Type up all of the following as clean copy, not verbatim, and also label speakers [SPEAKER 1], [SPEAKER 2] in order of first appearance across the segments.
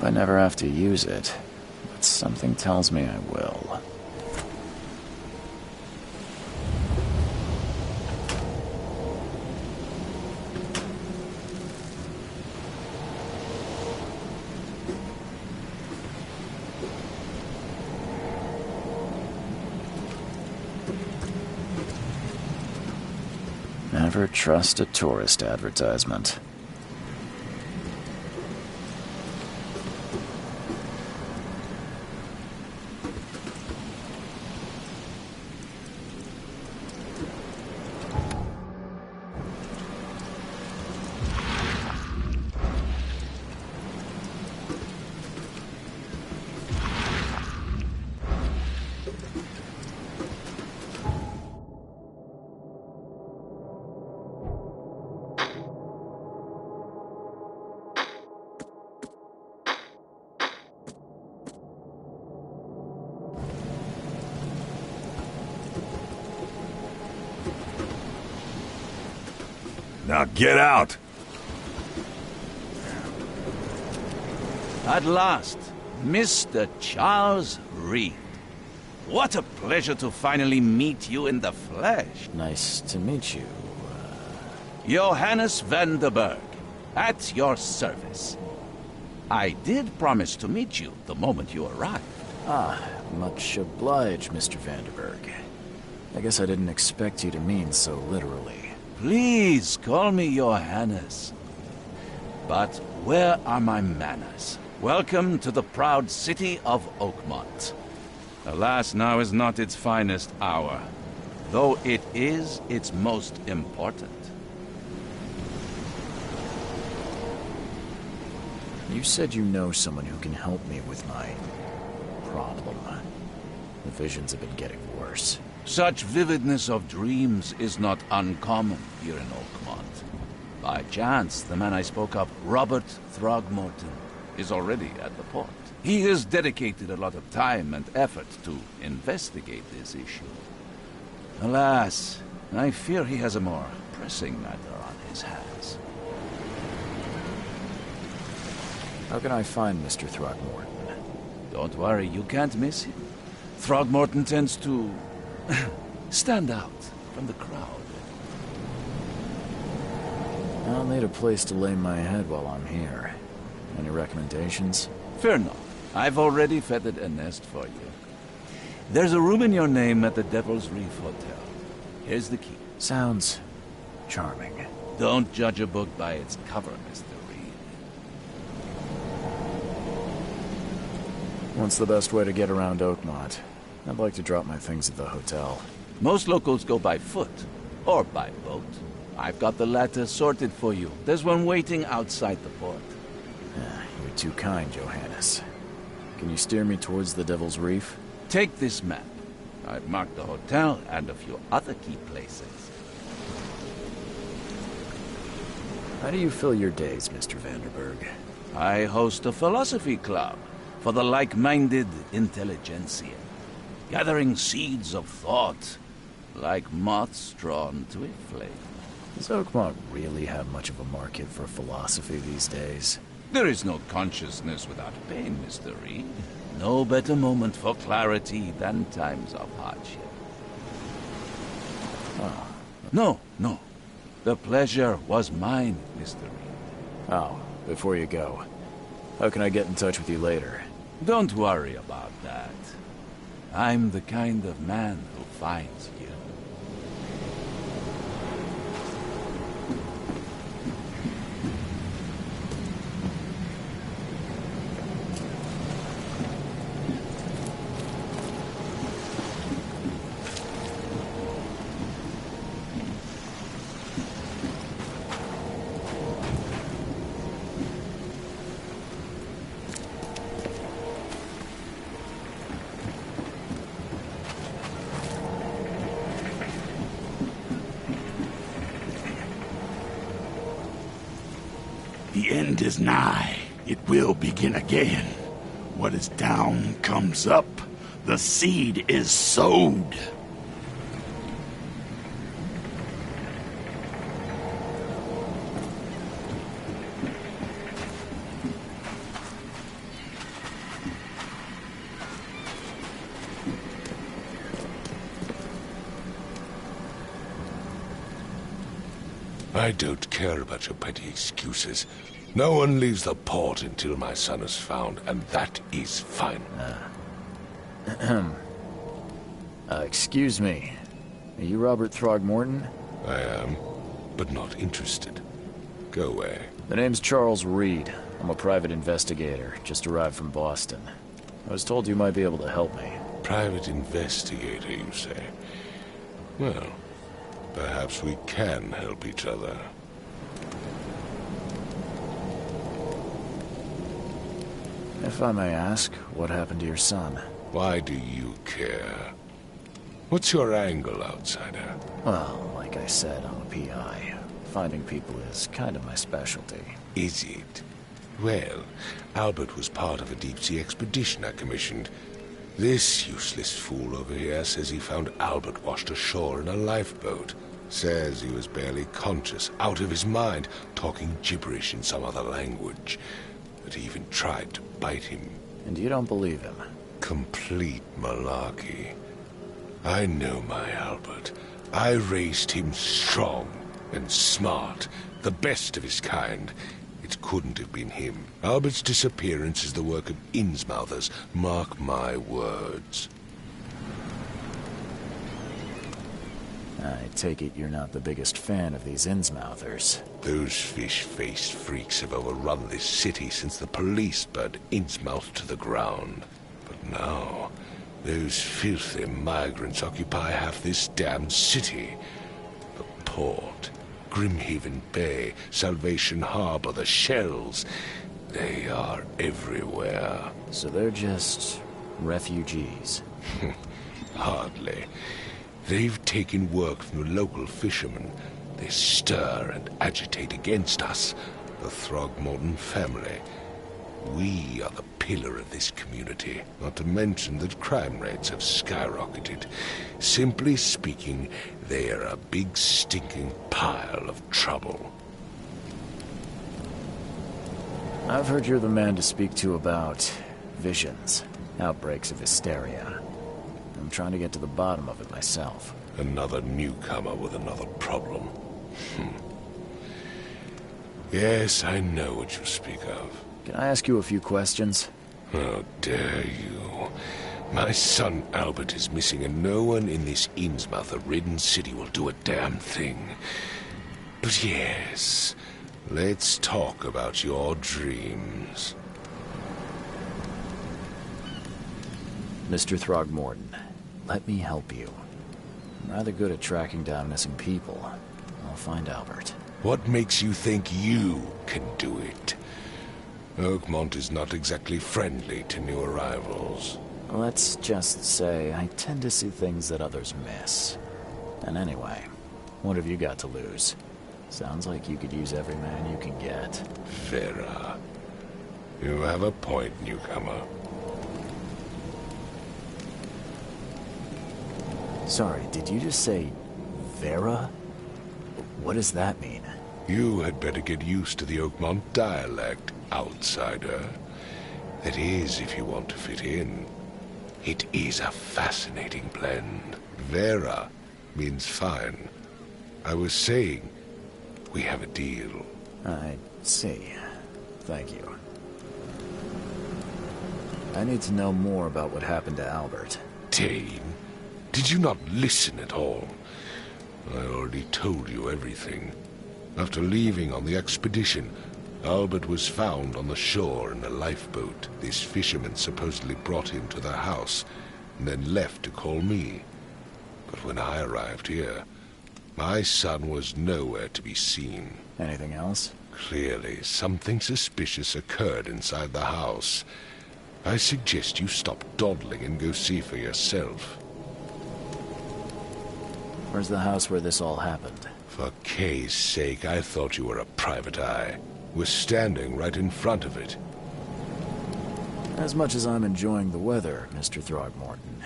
[SPEAKER 1] I never have to use it, but something tells me I will. Never trust a tourist advertisement.
[SPEAKER 2] Now get out!
[SPEAKER 3] At last, Mr. Charles Reed. What a pleasure to finally meet you in the flesh.
[SPEAKER 1] Nice to meet you.
[SPEAKER 3] Johannes van der Berg, at your service. I did promise to meet you the moment you arrived.
[SPEAKER 1] Ah, much obliged, Mr. Vanderberg. I guess I didn't expect you to mean so literally.
[SPEAKER 3] Please call me Johannes. But where are my manners? Welcome to the proud city of Oakmont. Alas, now is not its finest hour, though it is its most important.
[SPEAKER 1] You said you know someone who can help me with my problem. The visions have been getting worse.
[SPEAKER 3] Such vividness of dreams is not uncommon here in Oakmont. By chance, the man I spoke of, Robert Throgmorton, is already at the port. He has dedicated a lot of time and effort to investigate this issue. Alas, I fear he has a more pressing matter on his hands.
[SPEAKER 1] How can I find Mr. Throgmorton?
[SPEAKER 3] Don't worry, you can't miss him. Throgmorton tends to stand out from the crowd.
[SPEAKER 1] I'll need a place to lay my head while I'm here. Any recommendations?
[SPEAKER 3] Fear not. I've already feathered a nest for you. There's a room in your name at the Devil's Reef Hotel. Here's the key.
[SPEAKER 1] Sounds charming.
[SPEAKER 3] Don't judge a book by its cover, Mr. Reed.
[SPEAKER 1] What's the best way to get around Oakmont? I'd like to drop my things at the hotel.
[SPEAKER 3] Most locals go by foot, or by boat. I've got the latter sorted for you. There's one waiting outside the port.
[SPEAKER 1] You're too kind, Johannes. Can you steer me towards the Devil's Reef?
[SPEAKER 3] Take this map. I've marked the hotel and a few other key places.
[SPEAKER 1] How do you fill your days, Mr. Vanderberg?
[SPEAKER 3] I host a philosophy club for the like-minded intelligentsia, gathering seeds of thought like moths drawn to a flame.
[SPEAKER 1] Does Oakmont really have much of a market for philosophy these days?
[SPEAKER 3] There is no consciousness without pain, Mr. Reed. No better moment for clarity than times of hardship.
[SPEAKER 1] Oh.
[SPEAKER 3] No. The pleasure was mine, Mr. Reed.
[SPEAKER 1] Oh, before you go, how can I get in touch with you later?
[SPEAKER 3] Don't worry about that. I'm the kind of man who finds you.
[SPEAKER 4] The end is nigh. It will begin again. What is down comes up. The seed is sowed.
[SPEAKER 5] I don't care about your petty excuses. No one leaves the port until my son is found, and that is final.
[SPEAKER 1] Excuse me. Are you Robert Throgmorton?
[SPEAKER 5] I am, but not interested. Go away.
[SPEAKER 1] The name's Charles Reed. I'm a private investigator, just arrived from Boston. I was told you might be able to help me.
[SPEAKER 5] Private investigator, you say? Well, perhaps we can help each other.
[SPEAKER 1] If I may ask, what happened to your son?
[SPEAKER 5] Why do you care? What's your angle, outsider?
[SPEAKER 1] Well, like I said, I'm a PI. Finding people is kind of my specialty.
[SPEAKER 5] Is it? Well, Albert was part of a deep-sea expedition I commissioned. This useless fool over here says he found Albert washed ashore in a lifeboat. Says he was barely conscious, out of his mind, talking gibberish in some other language. That he even tried to bite him.
[SPEAKER 1] And you don't believe him?
[SPEAKER 5] Complete malarkey. I know my Albert. I raised him strong and smart, the best of his kind. It couldn't have been him. Albert's disappearance is the work of Innsmouthers. Mark my words.
[SPEAKER 1] I take it you're not the biggest fan of these Innsmouthers.
[SPEAKER 5] Those fish-faced freaks have overrun this city since the police burned Innsmouth to the ground. But now, those filthy migrants occupy half this damned city. The port, Grimhaven Bay, Salvation Harbor, the shells. They are everywhere.
[SPEAKER 1] So they're just refugees.
[SPEAKER 5] Hardly. They've taken work from the local fishermen. They stir and agitate against us, the Throgmorton family. We are the pillar of this community, not to mention that crime rates have skyrocketed. Simply speaking, they are a big stinking pile of trouble.
[SPEAKER 1] I've heard you're the man to speak to about visions, outbreaks of hysteria. I'm trying to get to the bottom of it myself.
[SPEAKER 5] Another newcomer with another problem. Yes, I know what you speak of.
[SPEAKER 1] Can I ask you a few questions?
[SPEAKER 5] How dare you? My son Albert is missing, and no one in this Innsmouth-ridden city will do a damn thing. But yes, let's talk about your dreams.
[SPEAKER 1] Mr. Throgmorton, let me help you. I'm rather good at tracking down missing people. I'll find Albert.
[SPEAKER 5] What makes you think you can do it? Oakmont is not exactly friendly to new arrivals.
[SPEAKER 1] Let's just say I tend to see things that others miss. And anyway, what have you got to lose? Sounds like you could use every man you can get.
[SPEAKER 5] Vera. You have a point, newcomer.
[SPEAKER 1] Sorry, did you just say Vera? What does that mean?
[SPEAKER 5] You had better get used to the Oakmont dialect, outsider. That is, if you want to fit in. It is a fascinating blend. Vera means fine. I was saying, we have a deal.
[SPEAKER 1] I see. Thank you. I need to know more about what happened to Albert.
[SPEAKER 5] Dane, did you not listen at all? I already told you everything. After leaving on the expedition, Albert was found on the shore in a lifeboat. This fisherman supposedly brought him to their house, and then left to call me. But when I arrived here, my son was nowhere to be seen.
[SPEAKER 1] Anything else?
[SPEAKER 5] Clearly, something suspicious occurred inside the house. I suggest you stop dawdling and go see for yourself.
[SPEAKER 1] Where's the house where this all happened?
[SPEAKER 5] For Kay's sake, I thought you were a private eye. We're standing right in front of it.
[SPEAKER 1] As much as I'm enjoying the weather, Mr. Throgmorton,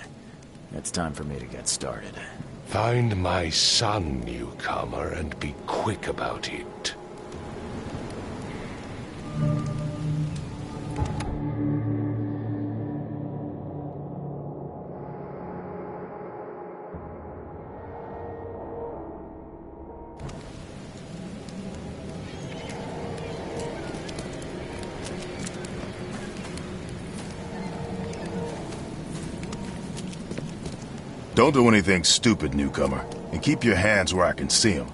[SPEAKER 1] it's time for me to get started.
[SPEAKER 5] Find my son, newcomer, and be quick about it.
[SPEAKER 6] Don't do anything stupid, newcomer, and keep your hands where I can see them.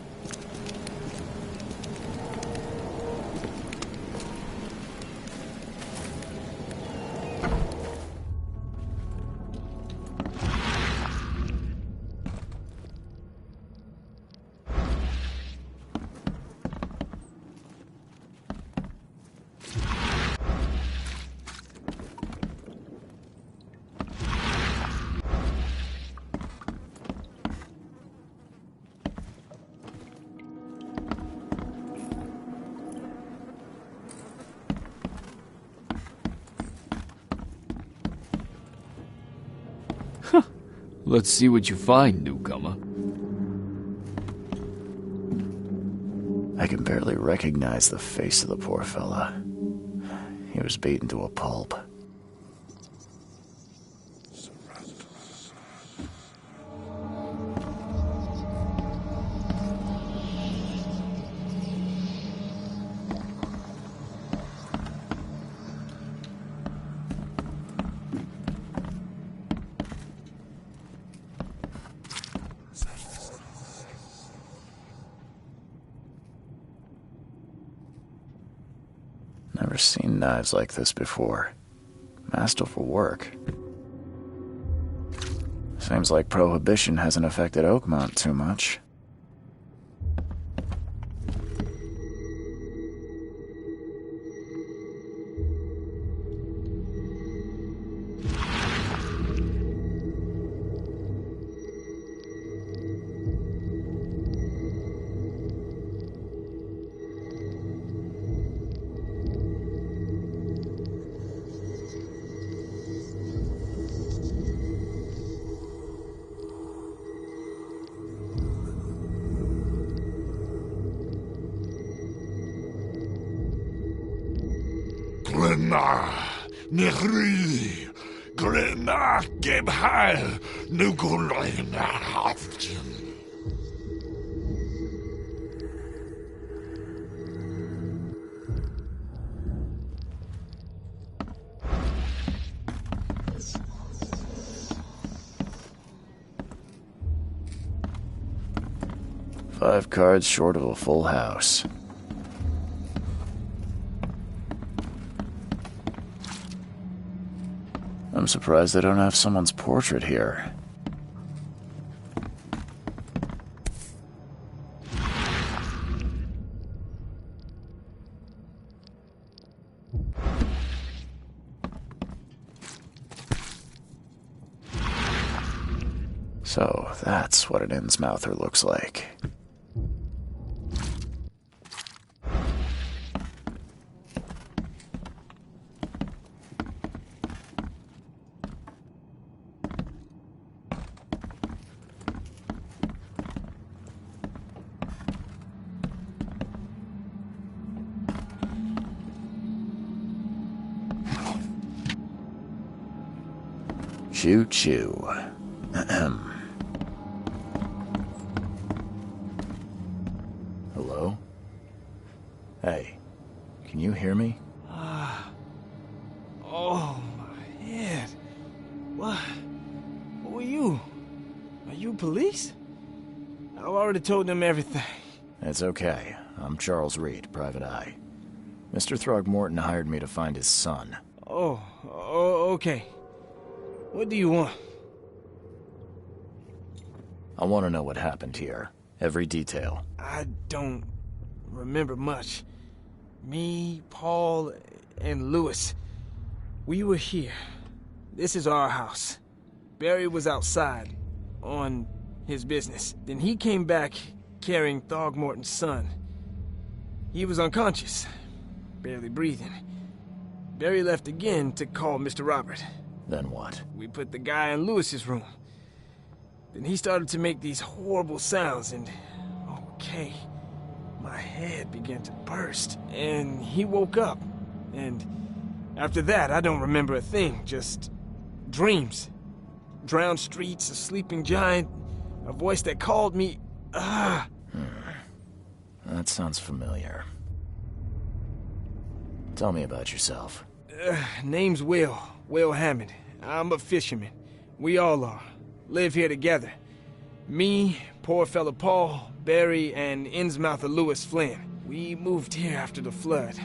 [SPEAKER 7] Let's see what you find, newcomer.
[SPEAKER 1] I can barely recognize the face of the poor fella. He was beaten to a pulp. Never seen knives like this before. Masterful work. Seems like Prohibition hasn't affected Oakmont too much.
[SPEAKER 4] Glennar, Nehri, Glennar, Gebhal, Nugulenar, Haftin.
[SPEAKER 1] Five cards short of a full house. I'm surprised they don't have someone's portrait here. So, that's what an Innsmouther looks like. Choo choo. Hello? Hey, can you hear me?
[SPEAKER 8] Oh, my head. What? Who are you? Are you police? I've already told them everything.
[SPEAKER 1] It's okay. I'm Charles Reed, Private Eye. Mr. Throgmorton hired me to find his son.
[SPEAKER 8] Oh, okay. What do you want?
[SPEAKER 1] I want to know what happened here. Every detail.
[SPEAKER 8] I don't remember much. Me, Paul, and Lewis. We were here. This is our house. Barry was outside, on his business. Then he came back carrying Throgmorton's son. He was unconscious, barely breathing. Barry left again to call Mr. Robert.
[SPEAKER 1] Then what?
[SPEAKER 8] We put the guy in Lewis's room. Then he started to make these horrible sounds and... okay. My head began to burst, and he woke up. And after that, I don't remember a thing, just dreams. Drowned streets, a sleeping giant, a voice that called me...
[SPEAKER 1] That sounds familiar. Tell me about yourself.
[SPEAKER 8] Name's Will Hammond. I'm a fisherman. We all are. live here together. Me, poor fella Paul, Barry, and Innsmouther Lewis Flynn. We moved here after the flood.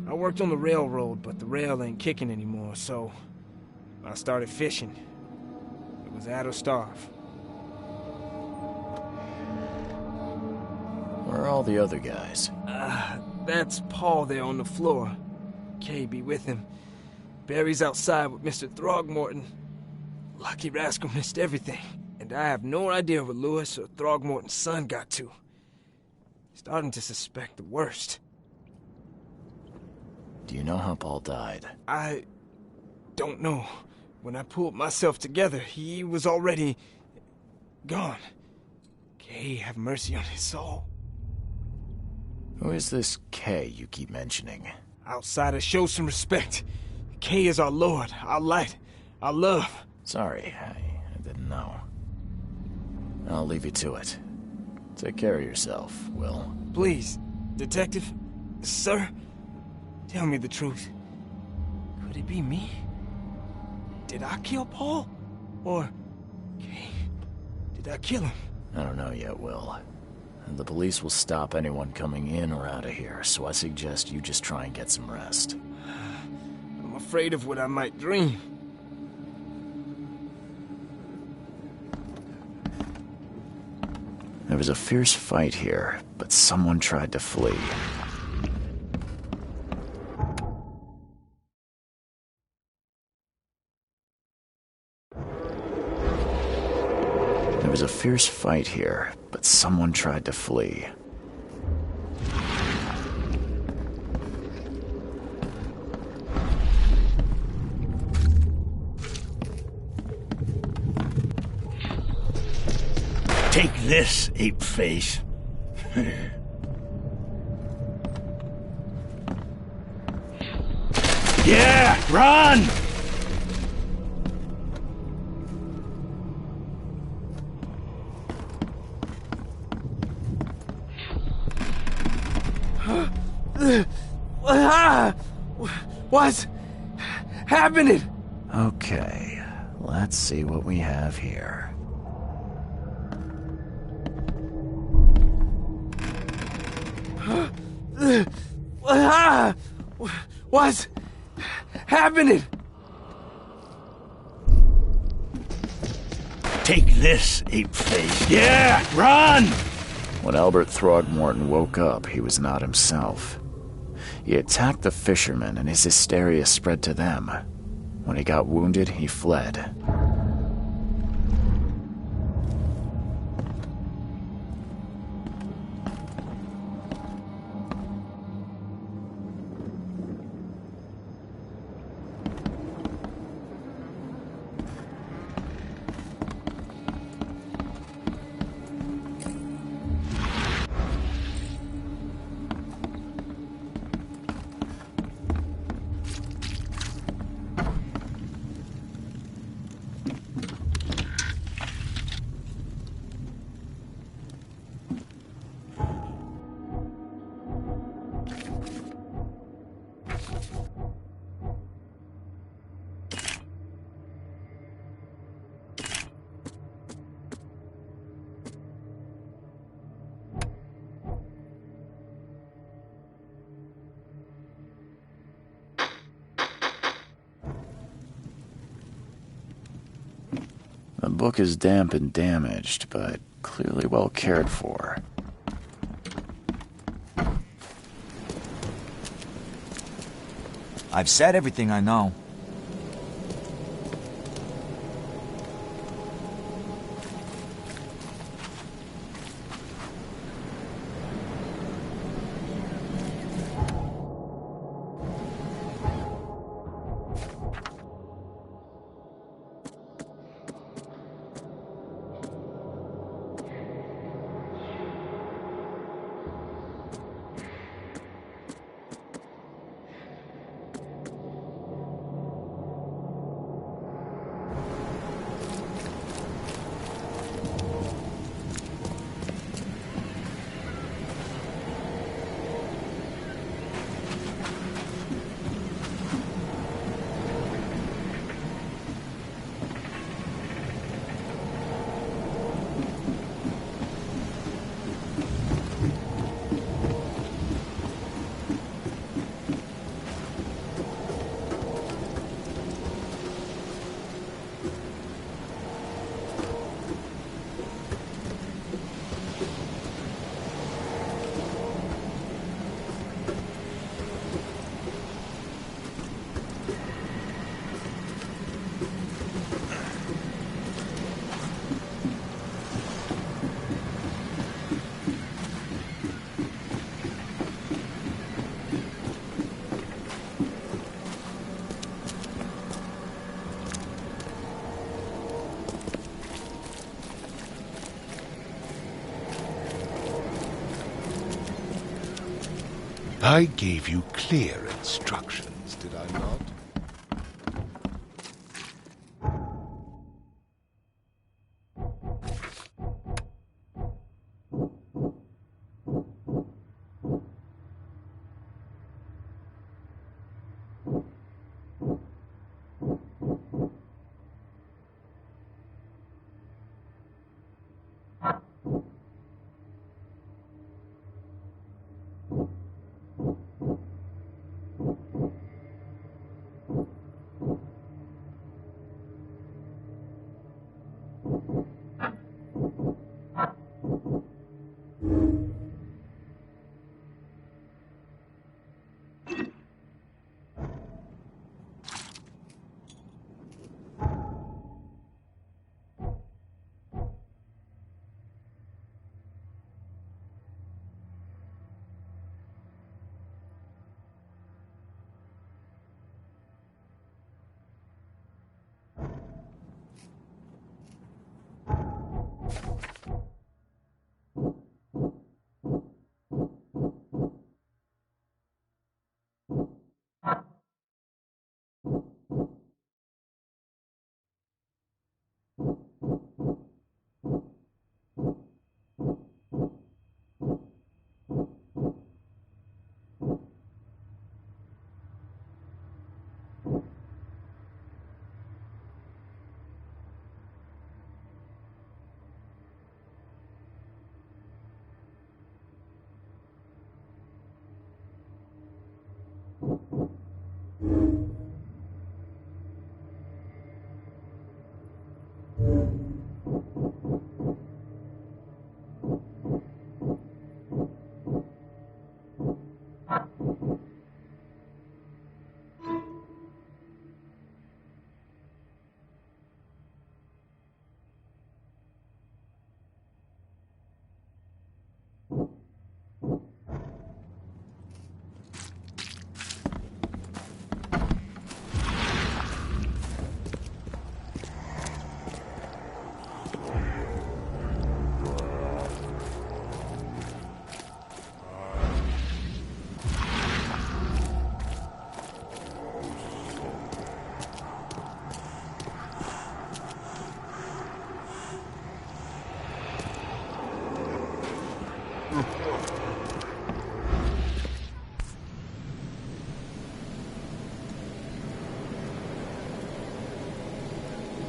[SPEAKER 8] I worked on the railroad, but the rail ain't kicking anymore, so I started fishing. It was add or starve.
[SPEAKER 1] Where are all the other guys?
[SPEAKER 8] That's Paul there on the floor. Kay be with him. Barry's outside with Mr. Throgmorton. Lucky rascal missed everything. And I have no idea where Lewis or Throgmorton's son got to. Starting to suspect the worst.
[SPEAKER 1] Do you know how Paul died?
[SPEAKER 8] I don't know. When I pulled myself together, he was already gone. Kay have mercy on his soul.
[SPEAKER 1] Who is this Kay you keep mentioning?
[SPEAKER 8] Outsiders, show some respect. Kay is our lord, our light, our love.
[SPEAKER 1] Sorry, I didn't know. I'll leave you to it. Take care of yourself, Will.
[SPEAKER 8] Please, detective, sir, tell me the truth. Could it be me? Did I kill Paul? Or, Kay, did I kill him?
[SPEAKER 1] I don't know yet, Will. The police will stop anyone coming in or out of here, so I suggest you just try and get some rest.
[SPEAKER 8] I'm afraid of what I might dream.
[SPEAKER 1] There was a fierce fight here, but someone tried to flee. There was a fierce fight here, but someone tried to flee.
[SPEAKER 4] Take this, ape-face. Yeah, run!
[SPEAKER 8] What's happening?
[SPEAKER 1] Okay, let's see what we have here.
[SPEAKER 8] What's happening?
[SPEAKER 4] Take this, ape-face. Yeah, run!
[SPEAKER 1] When Albert Throgmorton woke up, he was not himself. He attacked the fishermen, and his hysteria spread to them. When he got wounded, he fled. The book is damp and damaged, but clearly well cared for.
[SPEAKER 9] I've said everything I know.
[SPEAKER 5] I gave you clear instructions, did I not?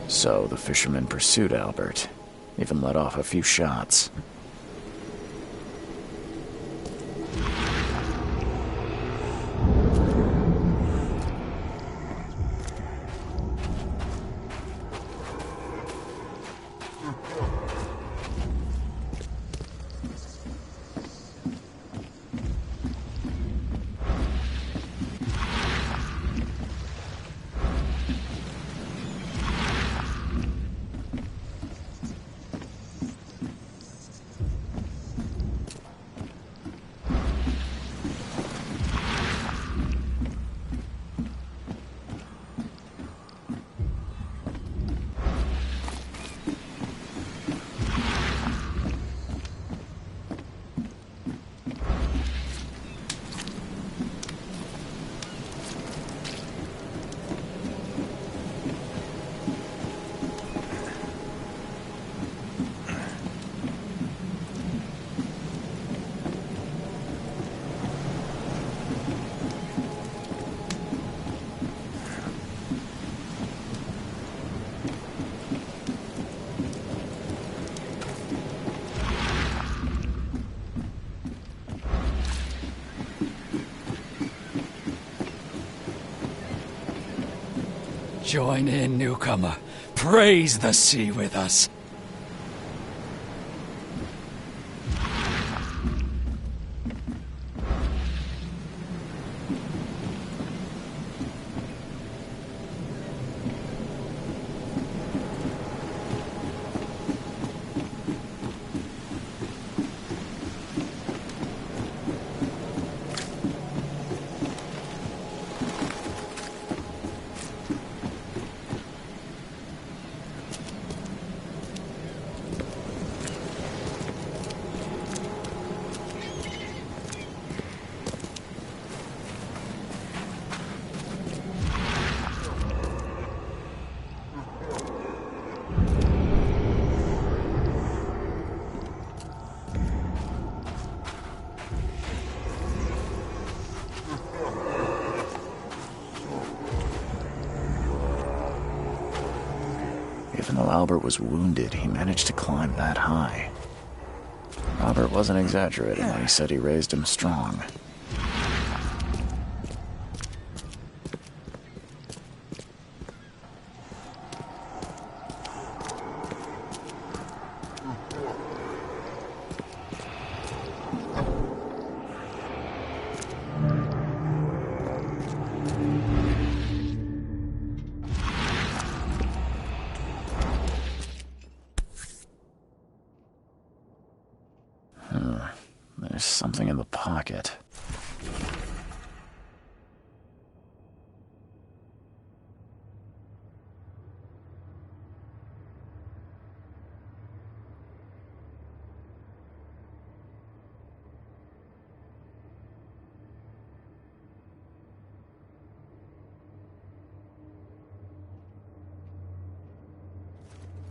[SPEAKER 1] So the fisherman pursued Albert, even let off a few shots.
[SPEAKER 9] Join in, newcomer. Praise the sea with us.
[SPEAKER 1] though Albert was wounded, he managed to climb that high. Robert wasn't exaggerating when he said he raised him strong. There's something in the pocket.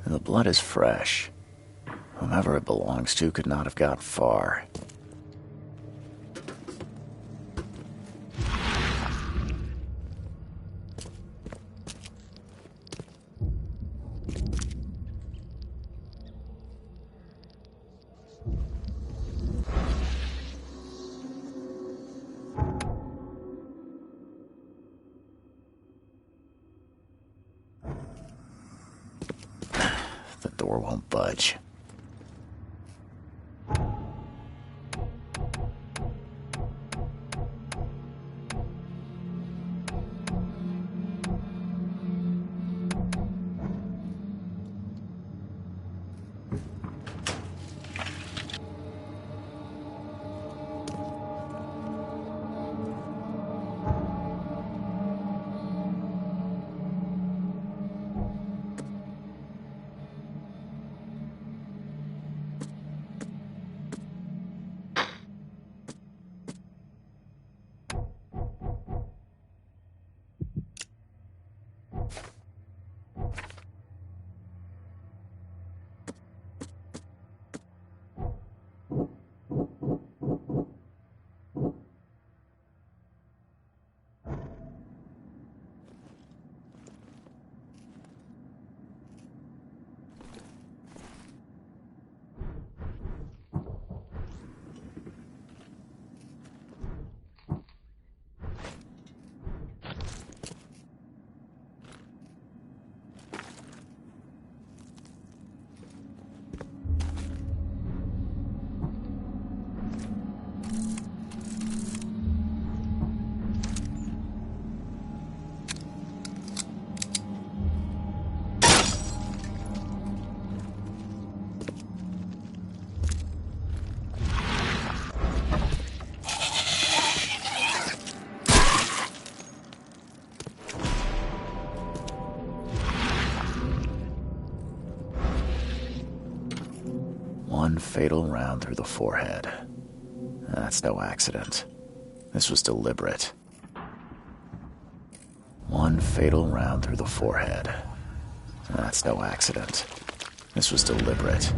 [SPEAKER 1] The blood is fresh. Whomever it belongs to could not have got far. The door won't budge. One fatal round through the forehead. That's no accident. This was deliberate. One fatal round through the forehead. That's no accident. This was deliberate.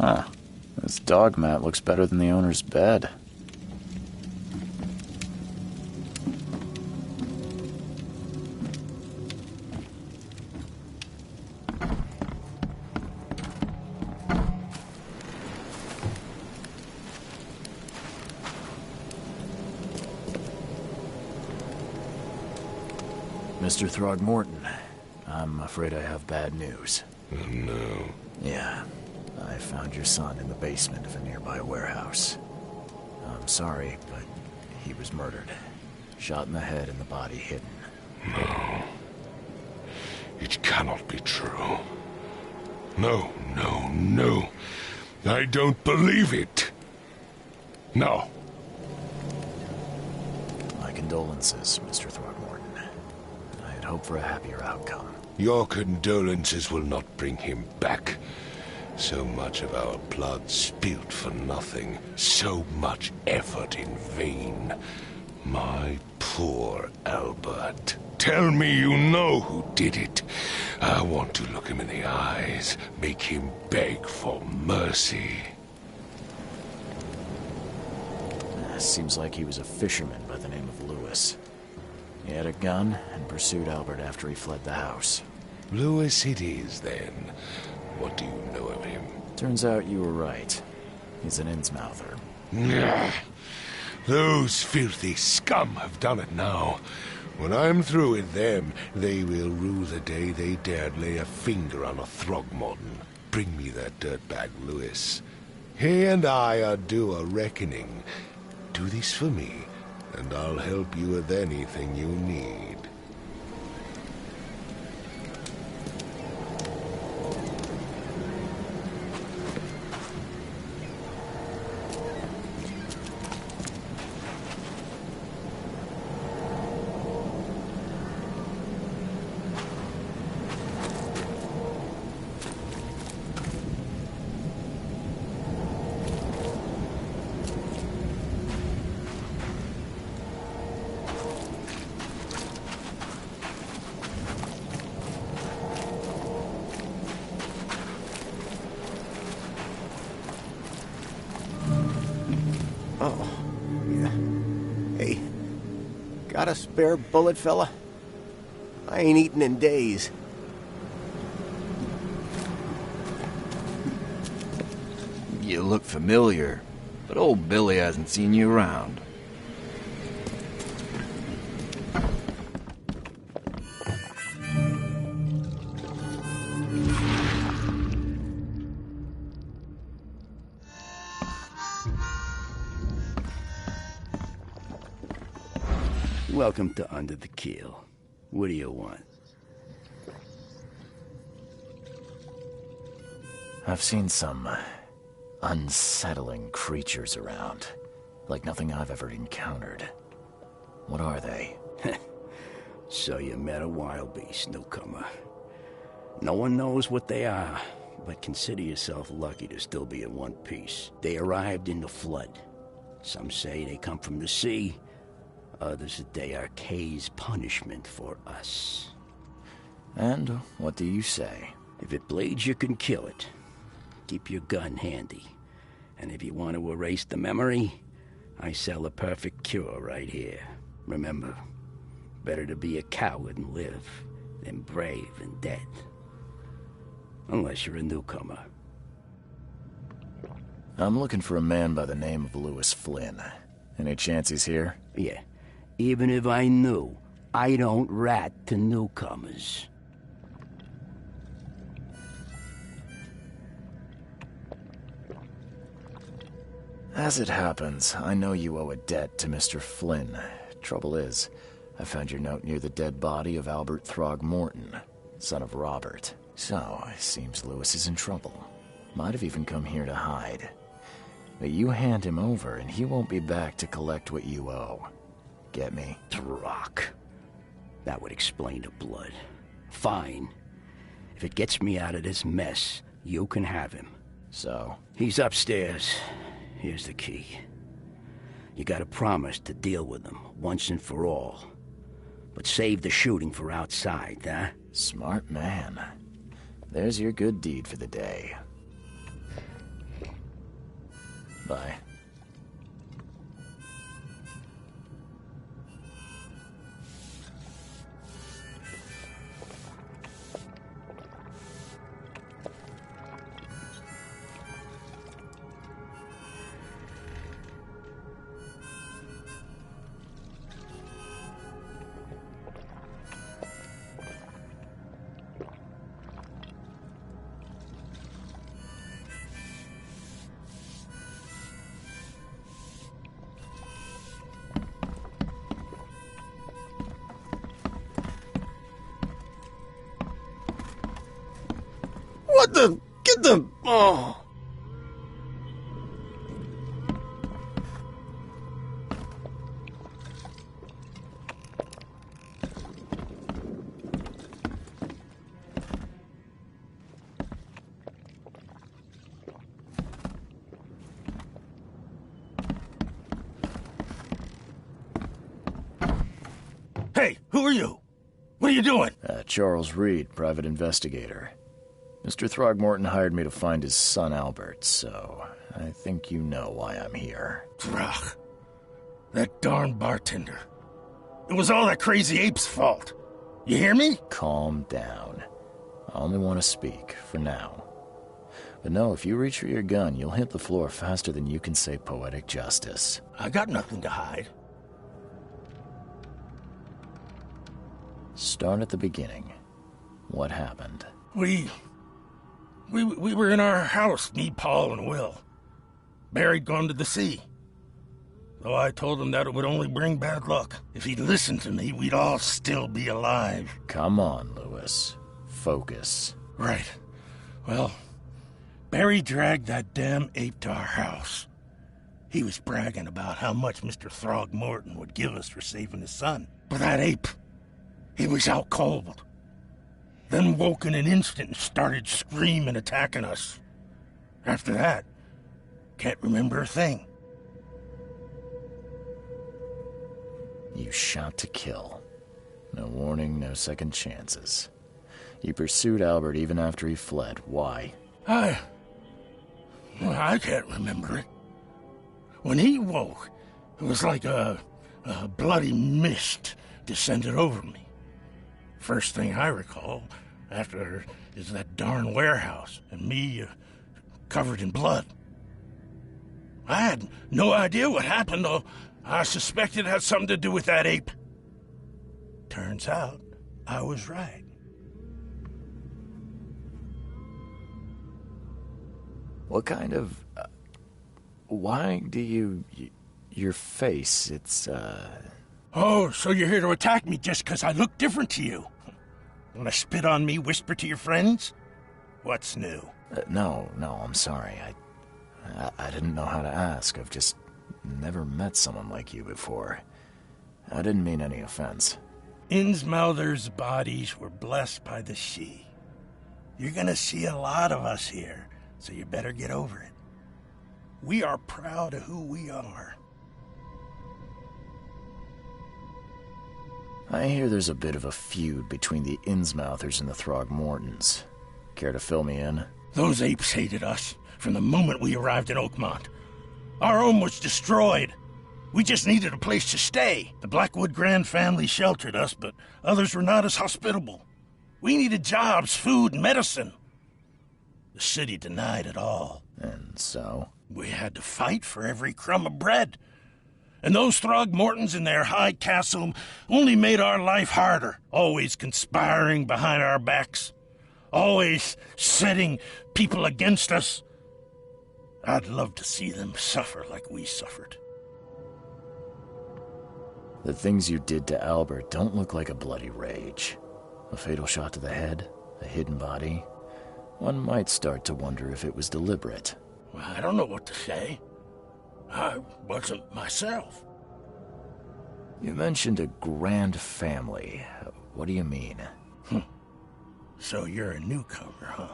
[SPEAKER 1] Huh. This dog mat looks better than the owner's bed. Mr. Throgmorton, I'm afraid I have bad news.
[SPEAKER 5] Oh, no.
[SPEAKER 1] Yeah, I found your son in the basement of a nearby warehouse. I'm sorry, but he was murdered. Shot in the head and the body hidden.
[SPEAKER 5] No. It cannot be true. No, no, no. I don't believe it. No.
[SPEAKER 1] My condolences, Mr. Throgmorton. I had hoped for a happier outcome.
[SPEAKER 5] Your condolences will not bring him back. So much of our blood spilt for nothing. So much effort in vain. My poor Albert. Tell me you know who did it. I want to look him in the eyes, make him beg for mercy.
[SPEAKER 1] Seems like he was a fisherman by the name of Lewis. He had a gun and pursued Albert after he fled the house.
[SPEAKER 5] Lewis it is, then. What do you know of him?
[SPEAKER 1] Turns out you were right. He's an Innsmouther.
[SPEAKER 5] Nah. Those filthy scum have done it now. When I'm through with them, they will rue the day they dared lay a finger on a Throgmorton. Bring me that dirtbag, Lewis. He and I are due a reckoning. Do this for me, and I'll help you with anything you need.
[SPEAKER 10] Got a spare bullet, fella? I ain't eaten in days.
[SPEAKER 9] You look familiar, but old Billy hasn't seen you around.
[SPEAKER 4] Welcome to Under the Keel. What do you want?
[SPEAKER 1] I've seen some unsettling creatures around. Like nothing I've ever encountered. What are they?
[SPEAKER 4] So you met a wild beast, newcomer. No one knows what they are, but consider yourself lucky to still be in one piece. They arrived in the flood. Some say they come from the sea. Others that they are Kay's punishment for us.
[SPEAKER 1] And what do you say?
[SPEAKER 4] If it bleeds, you can kill it. Keep your gun handy. And if you want to erase the memory, I sell a perfect cure right here. Remember, better to be a coward and live than brave and dead. Unless you're a newcomer.
[SPEAKER 1] I'm looking for a man by the name of Lewis Flynn. Any chance he's here?
[SPEAKER 4] Yeah. Even if I knew, I don't rat to newcomers.
[SPEAKER 1] As it happens, I know you owe a debt to Mr. Flynn. Trouble is, I found your note near the dead body of Albert Throgmorton, son of Robert. So, it seems Lewis is in trouble. Might have even come here to hide. But you hand him over and he won't be back to collect what you owe. Get me?
[SPEAKER 4] Throck. That would explain the blood. Fine. If it gets me out of this mess, you can have him.
[SPEAKER 1] So?
[SPEAKER 4] He's upstairs. Here's the key. You gotta promise to deal with him, once and for all. But save the shooting for outside, huh?
[SPEAKER 1] Smart man. There's your good deed for the day. Bye.
[SPEAKER 10] What the? Get the... Oh.
[SPEAKER 11] Hey, who are you? What are you doing?
[SPEAKER 1] Charles Reed, private investigator. Mr. Throgmorton hired me to find his son Albert, so I think you know why I'm here.
[SPEAKER 11] Throg. That darn bartender. It was all that crazy ape's fault. You hear me?
[SPEAKER 1] Calm down. I only want to speak, for now. But no, if you reach for your gun, you'll hit the floor faster than you can say poetic justice.
[SPEAKER 11] I got nothing to hide.
[SPEAKER 1] Start at the beginning. What happened?
[SPEAKER 11] We were in our house, me, Paul, and Will. Barry'd gone to the sea. Though I told him that it would only bring bad luck. If he'd listened to me, we'd all still be alive.
[SPEAKER 1] Come on, Lewis. Focus.
[SPEAKER 11] Right. Well, Barry dragged that damn ape to our house. He was bragging about how much Mr. Throgmorton would give us for saving his son. But that ape, he was out cold. Then woke in an instant and started screaming, attacking us. After that, can't remember a thing.
[SPEAKER 1] You shot to kill. No warning, no second chances. You pursued Albert even after he fled. Why?
[SPEAKER 11] I can't remember it. When he woke, it was like a bloody mist descended over me. First thing I recall after is that darn warehouse and me covered in blood. I had no idea what happened, though I suspected it had something to do with that ape. Turns out I was right.
[SPEAKER 1] What kind of... why do you... your face, it's,
[SPEAKER 11] Oh, so you're here to attack me just because I look different to you? Want to spit on me, whisper to your friends? What's new?
[SPEAKER 1] No, I'm sorry. I didn't know how to ask. I've just never met someone like you before. I didn't mean any offense.
[SPEAKER 11] Innsmouther's bodies were blessed by the sea. You're gonna see a lot of us here, so you better get over it. We are proud of who we are.
[SPEAKER 1] I hear there's a bit of a feud between the Innsmouthers and the Throgmortons. Care to fill me in?
[SPEAKER 11] Those apes hated us from the moment we arrived in Oakmont. Our home was destroyed. We just needed a place to stay. The Blackwood Grand family sheltered us, but others were not as hospitable. We needed jobs, food, and medicine. The city denied it all.
[SPEAKER 1] And so?
[SPEAKER 11] We had to fight for every crumb of bread. And those Throgmortons in their high castle only made our life harder, always conspiring behind our backs, always setting people against us. I'd love to see them suffer like we suffered.
[SPEAKER 1] The things you did to Albert don't look like a bloody rage. A fatal shot to the head, a hidden body. One might start to wonder if it was deliberate.
[SPEAKER 11] Well, I don't know what to say. I wasn't myself.
[SPEAKER 1] You mentioned a grand family. What do you mean?
[SPEAKER 11] So you're a newcomer, huh?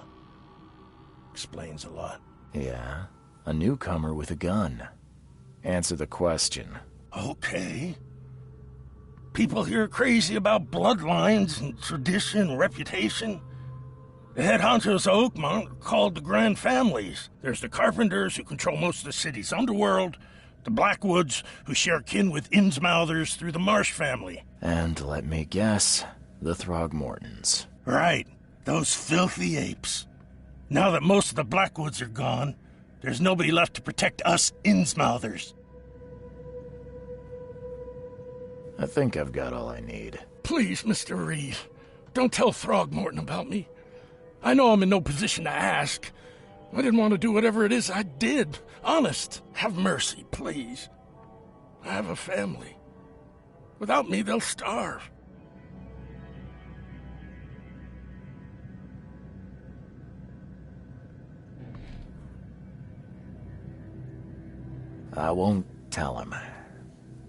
[SPEAKER 11] Explains a lot.
[SPEAKER 1] Yeah, a newcomer with a gun. Answer the question.
[SPEAKER 11] Okay. People here are crazy about bloodlines and tradition and reputation. The head honchos of Oakmont are called the Grand Families. There's the Carpenters, who control most of the city's underworld, the Blackwoods, who share kin with Innsmouthers through the Marsh family.
[SPEAKER 1] And let me guess, the Throgmortons.
[SPEAKER 11] Right, those filthy apes. Now that most of the Blackwoods are gone, there's nobody left to protect us Innsmouthers.
[SPEAKER 1] I think I've got all I need.
[SPEAKER 11] Please, Mr. Reed, don't tell Throgmorton about me. I know I'm in no position to ask. I didn't want to do whatever it is I did. Honest, have mercy, please. I have a family. Without me, they'll starve.
[SPEAKER 1] I won't tell him.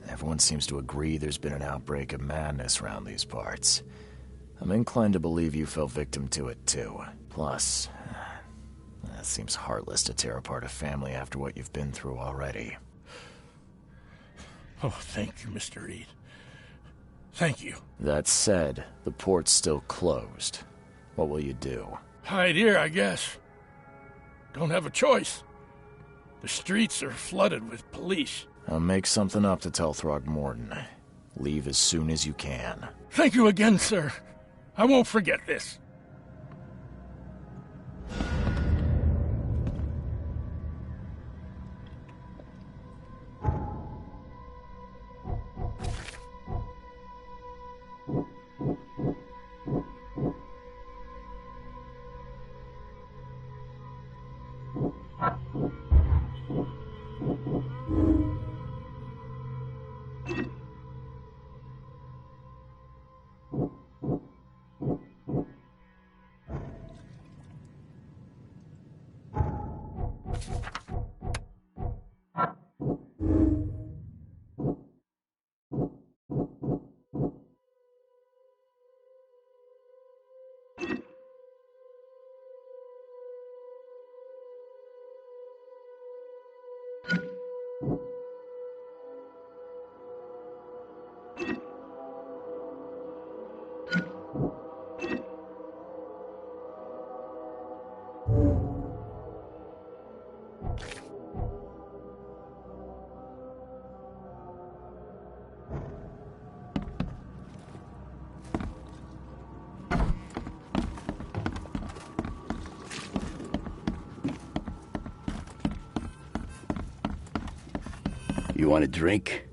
[SPEAKER 1] Everyone seems to agree there's been an outbreak of madness around these parts. I'm inclined to believe you fell victim to it too. Plus, it seems heartless to tear apart a family after what you've been through already.
[SPEAKER 11] Oh, thank you, Mr. Reed. Thank you.
[SPEAKER 1] That said, the port's still closed. What will you do?
[SPEAKER 11] Hide here, I guess. Don't have a choice. The streets are flooded with police.
[SPEAKER 1] I'll make something up to tell Throgmorton. Leave as soon as you can.
[SPEAKER 11] Thank you again, sir. I won't forget this.
[SPEAKER 4] You want a drink?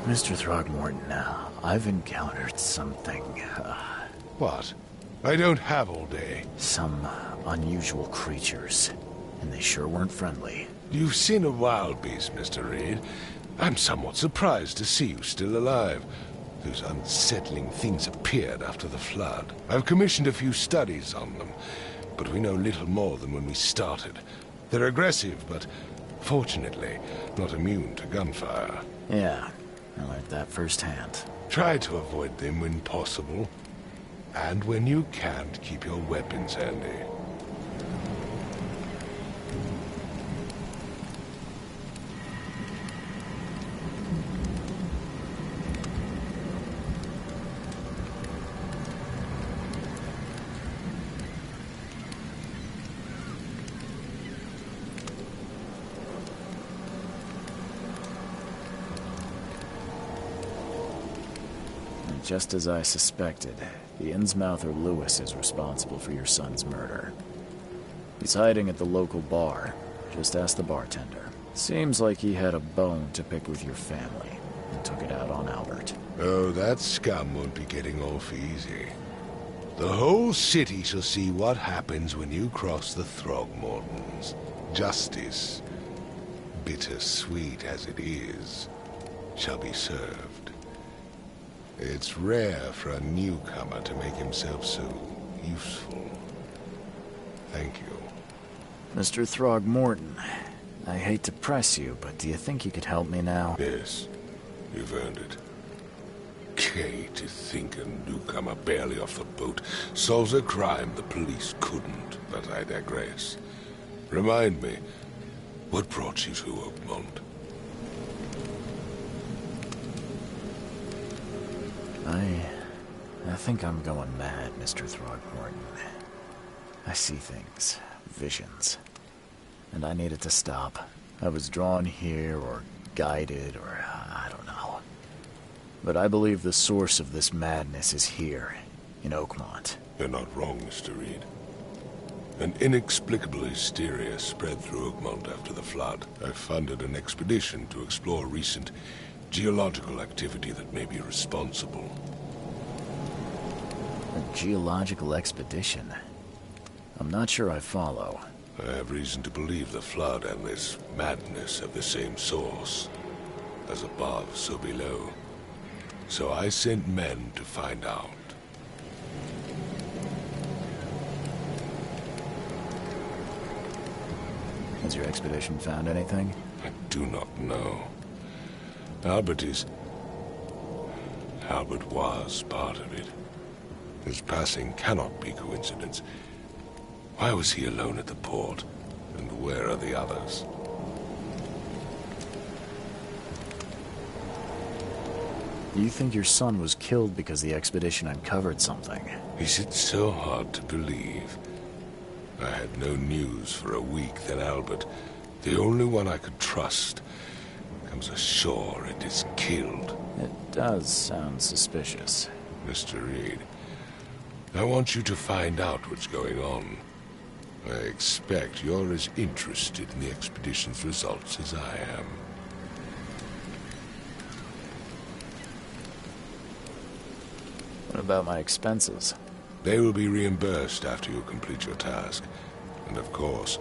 [SPEAKER 1] Mr. Throgmorton, I've encountered something.
[SPEAKER 5] What? I don't have all day.
[SPEAKER 1] Some unusual creatures, and they sure weren't friendly.
[SPEAKER 5] You've seen a wild beast, Mr. Reed. I'm somewhat surprised to see you still alive. Those unsettling things appeared after the flood. I've commissioned a few studies on them, but we know little more than when we started. They're aggressive, but fortunately not immune to gunfire.
[SPEAKER 1] Yeah, I learned that firsthand.
[SPEAKER 5] Try to avoid them when possible. And when you can't, keep your weapons handy.
[SPEAKER 1] Just as I suspected, the Innsmouther Lewis is responsible for your son's murder. He's hiding at the local bar, Just ask the bartender. Seems like he had a bone to pick with your family and took it out on Albert.
[SPEAKER 5] Oh, that scum won't be getting off easy. The whole city shall see what happens when you cross the Throgmortons. Justice, bittersweet as it is, shall be served. It's rare for a newcomer to make himself so useful. Thank you.
[SPEAKER 1] Mr. Throgmorton, I hate to press you, but do you think you could help me now?
[SPEAKER 5] Yes, you've earned it. Okay, to think a newcomer barely off the boat solves a crime the police couldn't, but I digress. Remind me, what brought you to Oakmont?
[SPEAKER 1] I think I'm going mad, Mr. Throgmorton. I see things, visions, and I needed to stop. I was drawn here, or guided, or I don't know. But I believe the source of this madness is here, in Oakmont.
[SPEAKER 5] You're not wrong, Mr. Reed. An inexplicable hysteria spread through Oakmont after the flood. I funded an expedition to explore recent geological activity that may be responsible.
[SPEAKER 1] A geological expedition? I'm not sure I follow.
[SPEAKER 5] I have reason to believe the flood and this madness have the same source. As above, so below. So I sent men to find out.
[SPEAKER 1] Has your expedition found anything?
[SPEAKER 5] I do not know. Albert was part of it. His passing cannot be coincidence. Why was he alone at the port? And where are the others?
[SPEAKER 1] You think your son was killed because the expedition uncovered something?
[SPEAKER 5] Is it so hard to believe? I had no news for a week, then Albert, the only one I could trust, comes ashore and is killed.
[SPEAKER 1] It does sound suspicious.
[SPEAKER 5] Mr. Reed, I want you to find out what's going on. I expect you're as interested in the expedition's results as I am.
[SPEAKER 1] What about my expenses?
[SPEAKER 5] They will be reimbursed after you complete your task. And of course,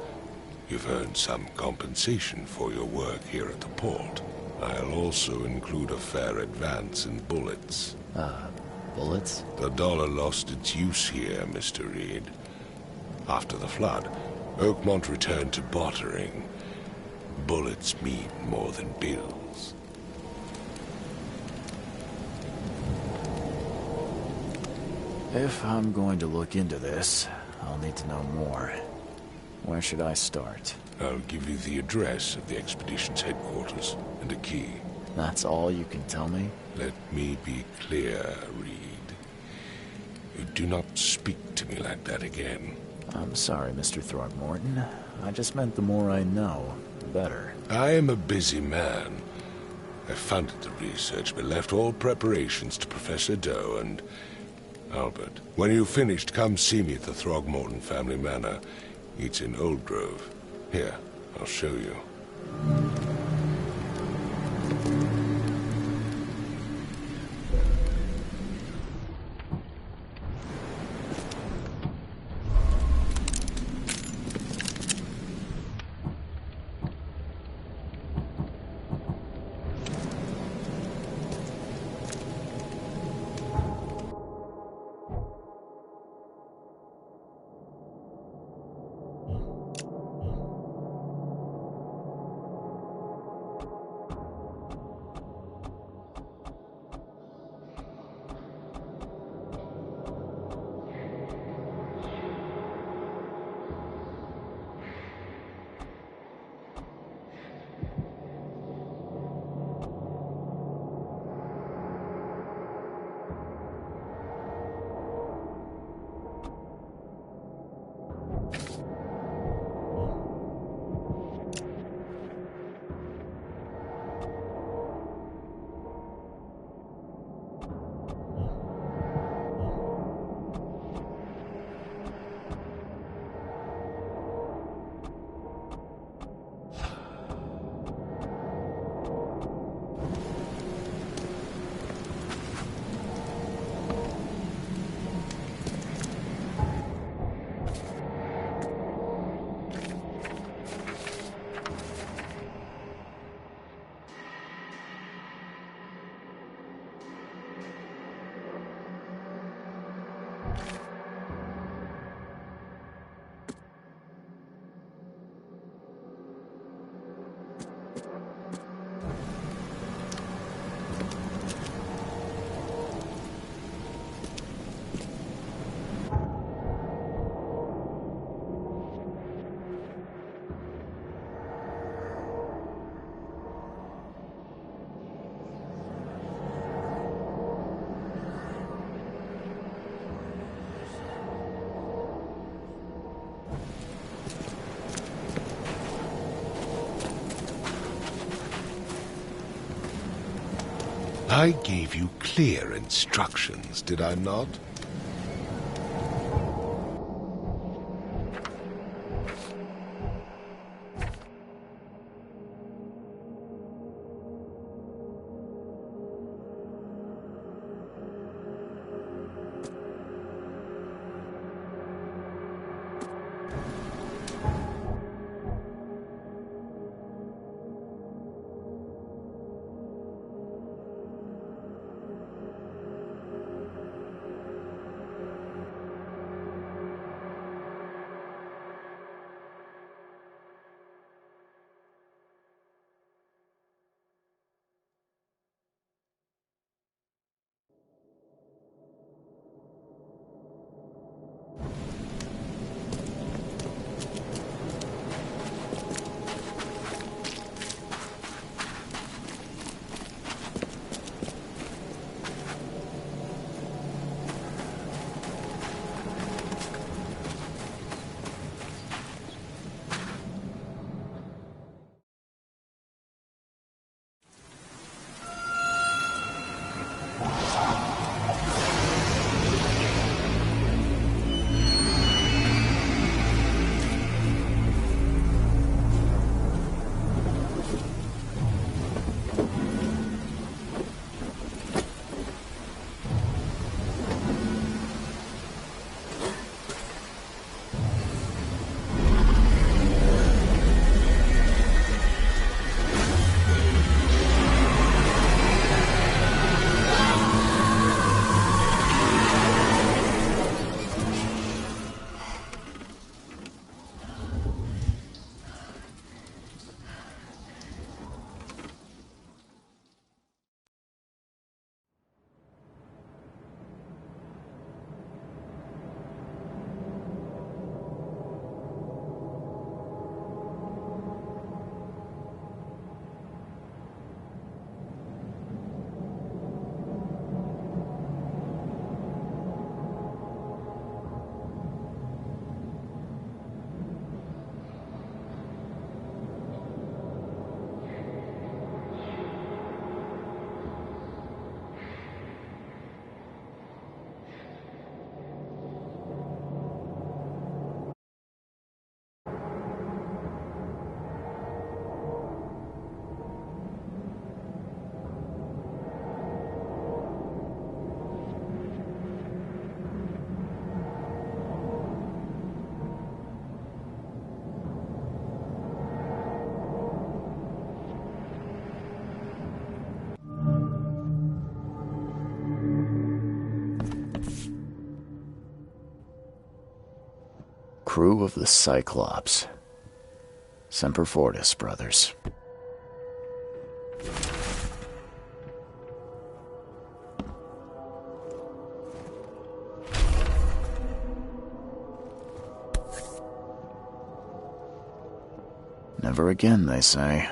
[SPEAKER 5] you've earned some compensation for your work here at the port. I'll also include a fair advance in bullets.
[SPEAKER 1] Bullets?
[SPEAKER 5] The dollar lost its use here, Mr. Reed. After the flood, Oakmont returned to bartering. Bullets mean more than bills.
[SPEAKER 1] If I'm going to look into this, I'll need to know more. Where should I start?
[SPEAKER 5] I'll give you the address of the expedition's headquarters and a key.
[SPEAKER 1] That's all you can tell me?
[SPEAKER 5] Let me be clear, Reed. You do not speak to me like that again.
[SPEAKER 1] I'm sorry, Mr. Throgmorton. I just meant the more I know, the better.
[SPEAKER 5] I am a busy man. I funded the research, but left all preparations to Professor Doe and Albert. When you've finished, come see me at the Throgmorton family manor. It's in Old Grove. Here, I'll show you. I gave you clear instructions, did I not?
[SPEAKER 1] Crew of the Cyclops. Semper Fortis, brothers. Never again, they say.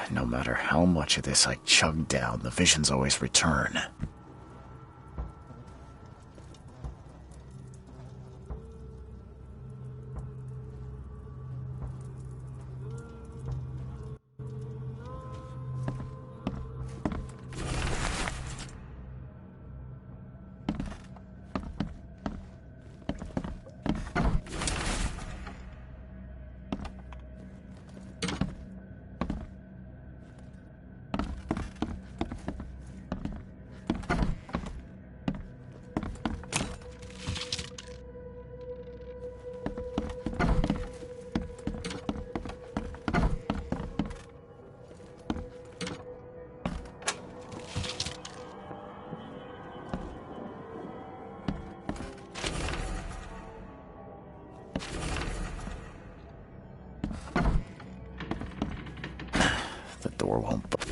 [SPEAKER 1] No matter how much of this I chug down, the visions always return. The door won't budge.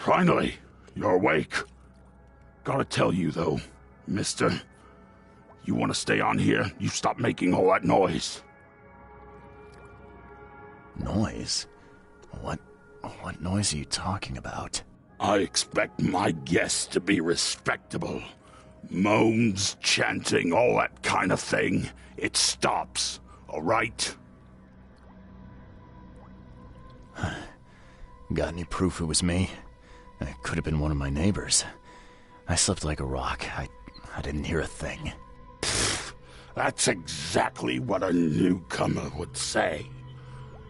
[SPEAKER 12] Finally, you're awake. Gotta tell you, though, mister, you want to stay on here, you stop making all that noise.
[SPEAKER 1] Noise? What noise are you talking about?
[SPEAKER 12] I expect my guests to be respectable. Moans, chanting, all that kind of thing. It stops, all right?
[SPEAKER 1] Got any proof it was me? It could have been one of my neighbors. I slept like a rock. I didn't hear a thing.
[SPEAKER 12] That's exactly what a newcomer would say.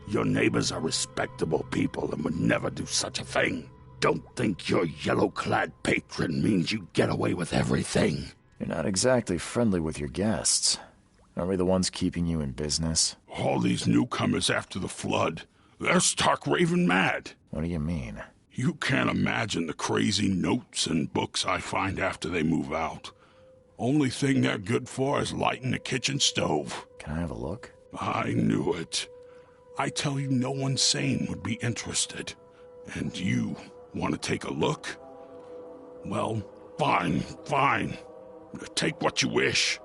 [SPEAKER 12] Your neighbors are respectable people and would never do such a thing. Don't think your yellow-clad patron means you get away with everything.
[SPEAKER 1] You're not exactly friendly with your guests. Aren't we the ones keeping you in business?
[SPEAKER 12] All these newcomers after the flood, they're stark raving mad.
[SPEAKER 1] What do you mean?
[SPEAKER 12] You can't imagine the crazy notes and books I find after they move out. Only thing they're good for is lighting the kitchen stove.
[SPEAKER 1] Can I have a look?
[SPEAKER 12] I knew it. I tell you, no one sane would be interested. And you want to take a look? Well, fine. Take what you wish.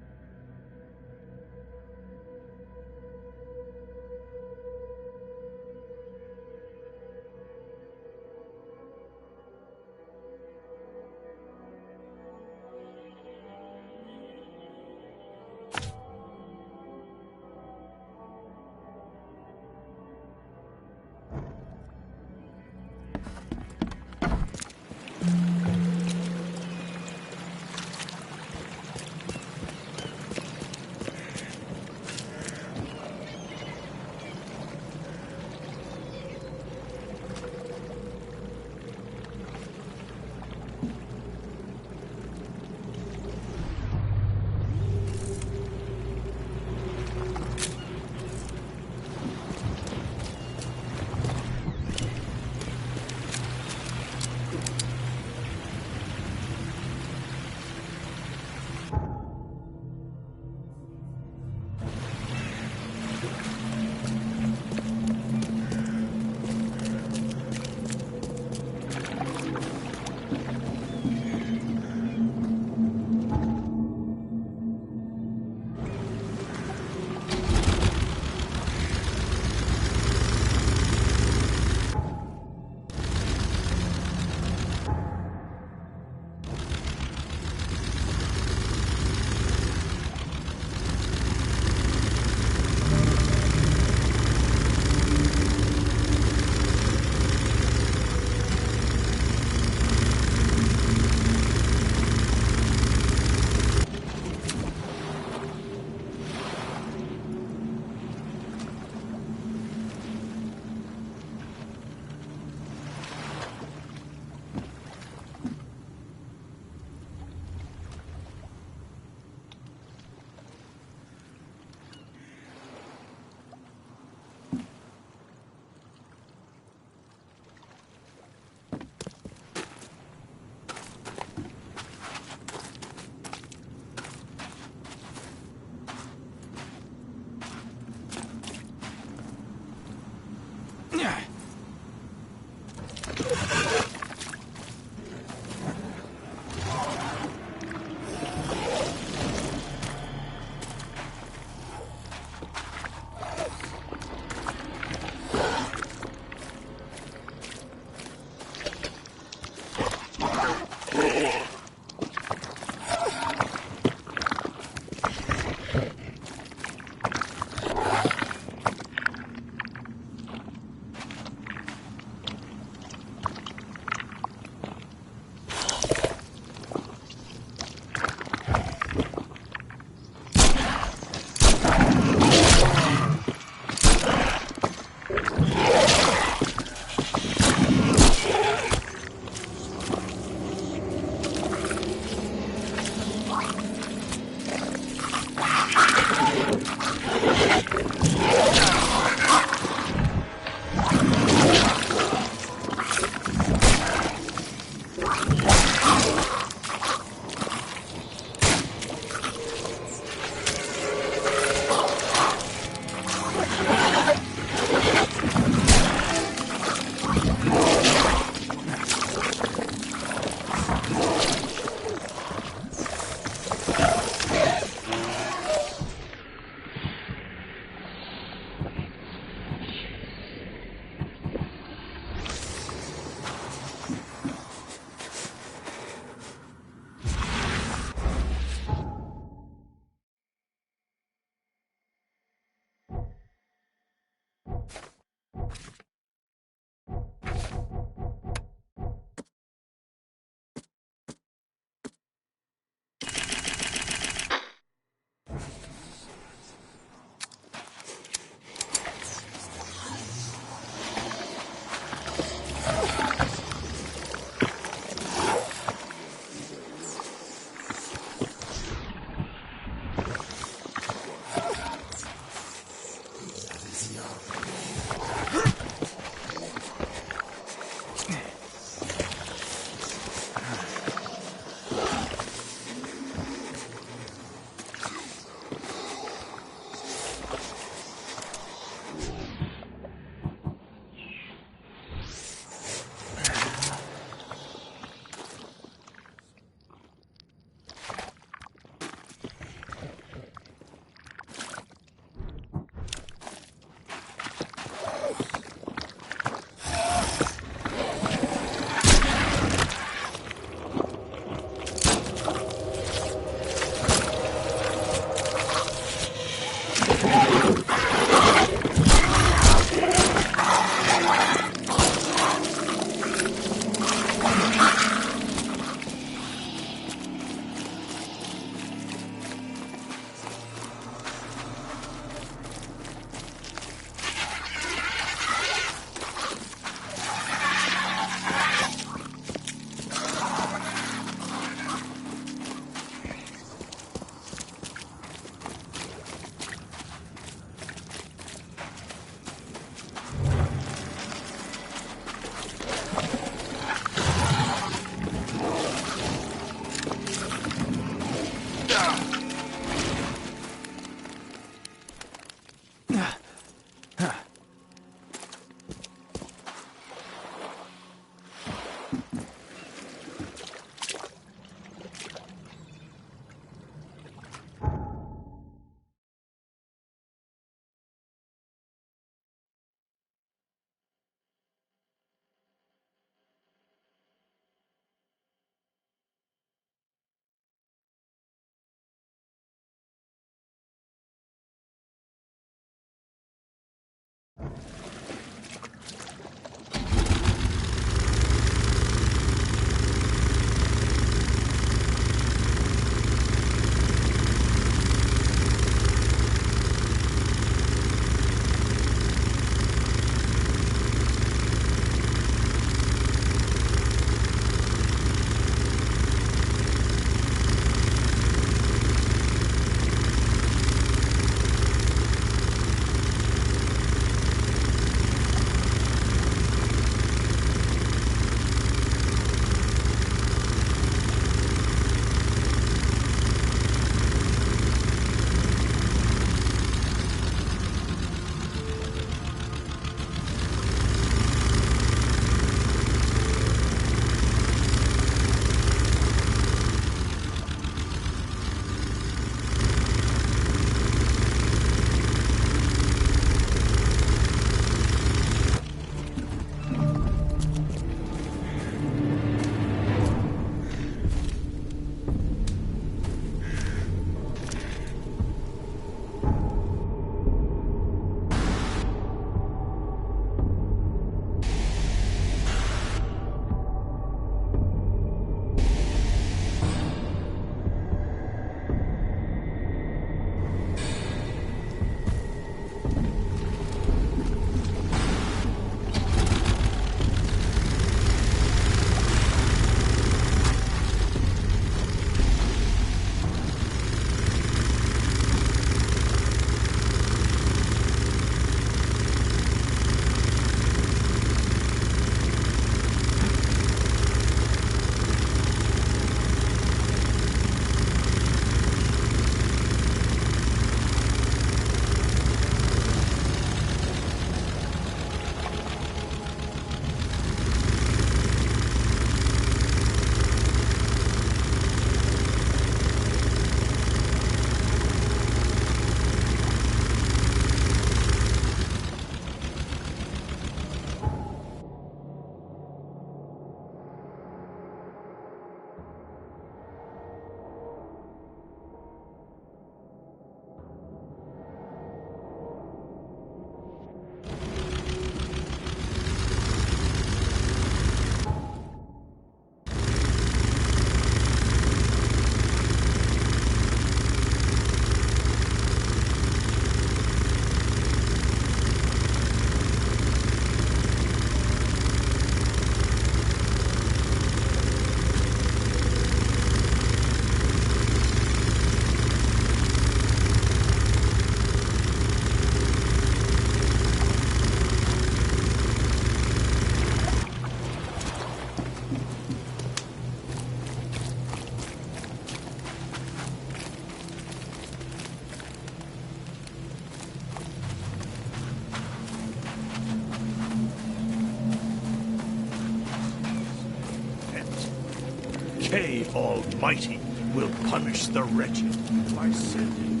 [SPEAKER 11] Kay Almighty will punish the wretched by sending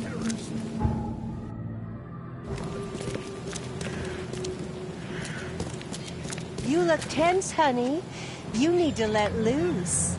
[SPEAKER 11] terrorists.
[SPEAKER 13] You look tense, honey. You need to let loose.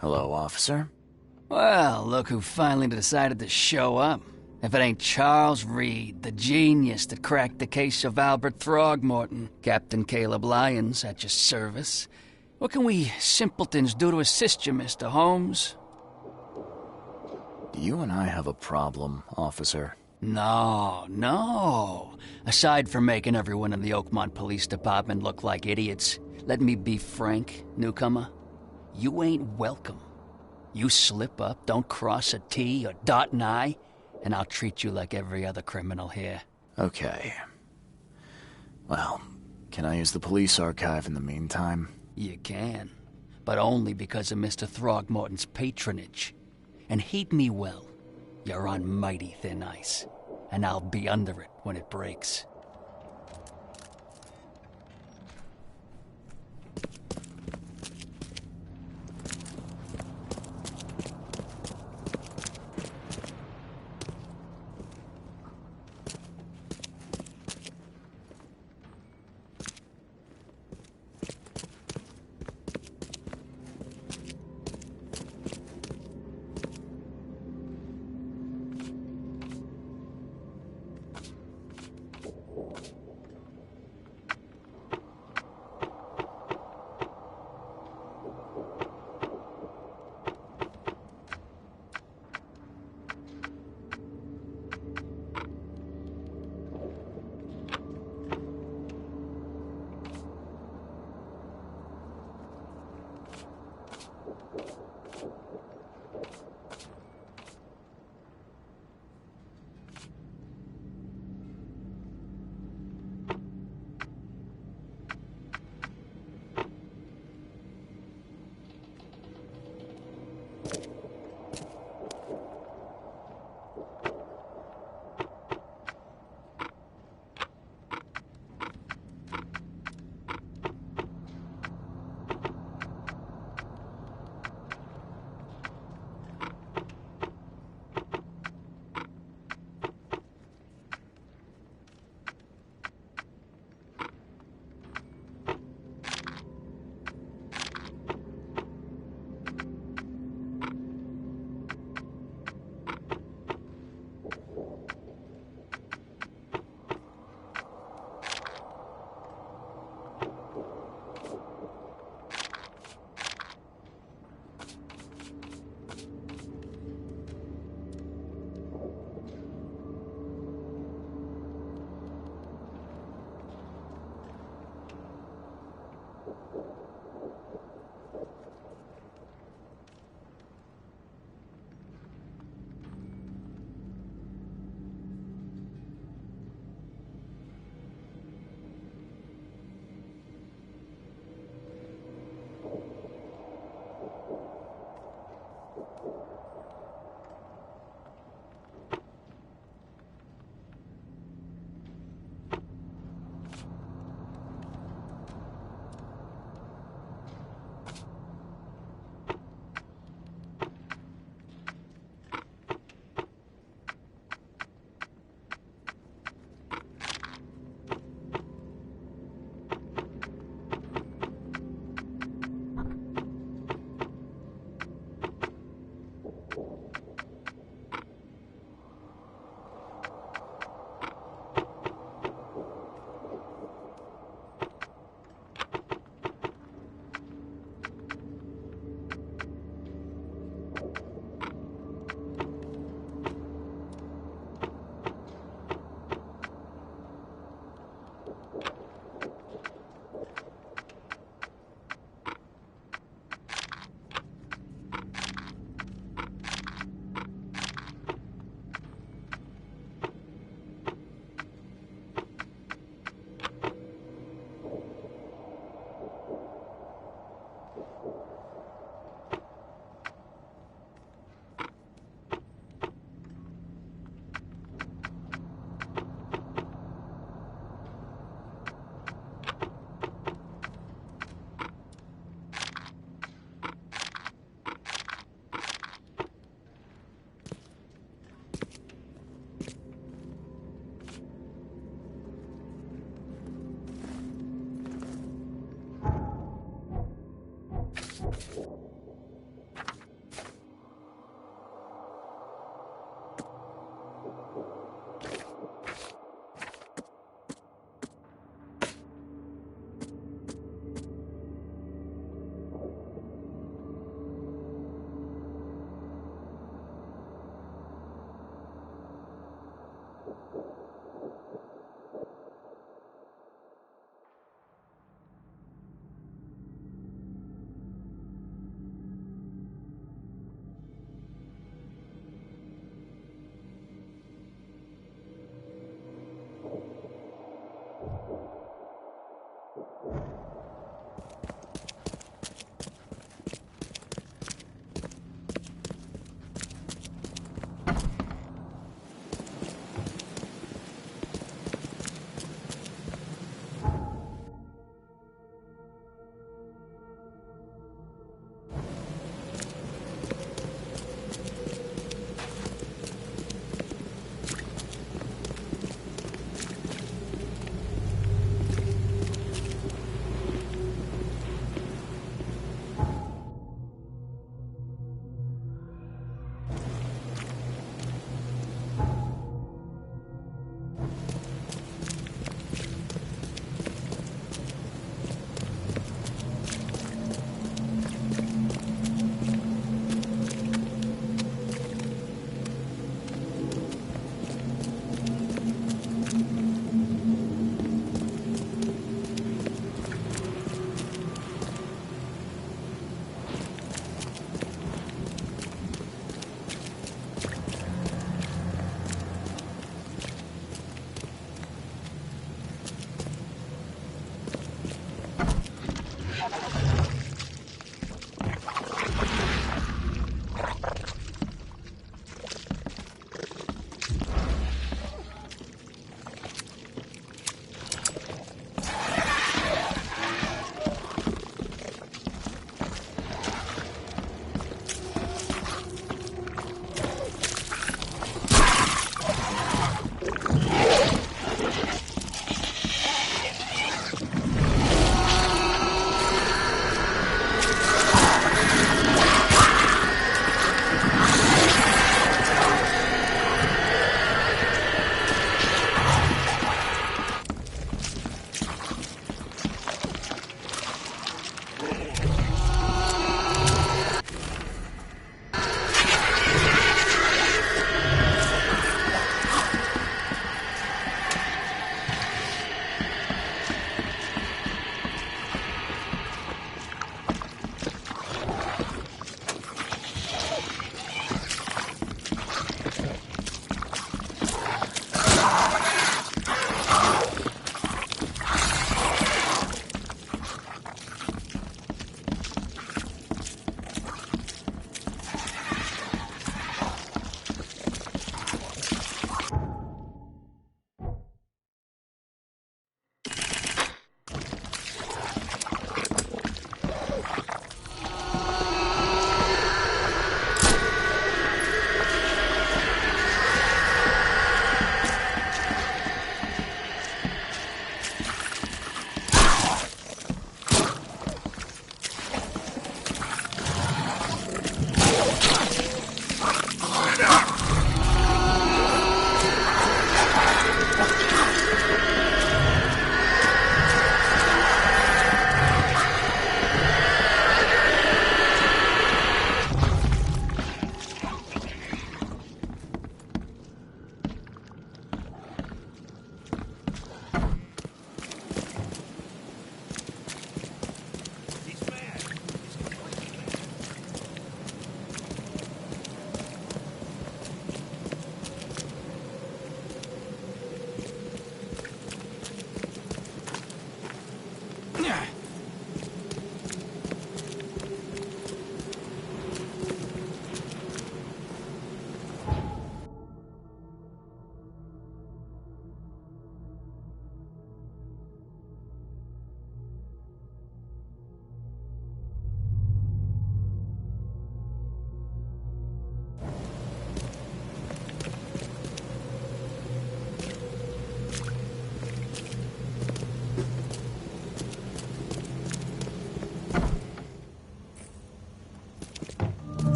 [SPEAKER 1] Hello, officer.
[SPEAKER 14] Well, look who finally decided to show up. If it ain't Charles Reed, the genius that cracked the case of Albert Throgmorton. Captain Caleb Lyons at your service. What can we simpletons do to assist you, Mr. Holmes?
[SPEAKER 1] Do you and I have a problem, officer?
[SPEAKER 14] No. Aside from making everyone in the Oakmont Police Department look like idiots, let me be frank, newcomer. You ain't welcome. You slip up, don't cross a T or dot an I, and I'll treat you like every other criminal here.
[SPEAKER 1] Okay. Well, can I use the police archive in the meantime?
[SPEAKER 14] You can, but only because of Mr. Throgmorton's patronage. And heed me well, you're on mighty thin ice, and I'll be under it when it breaks.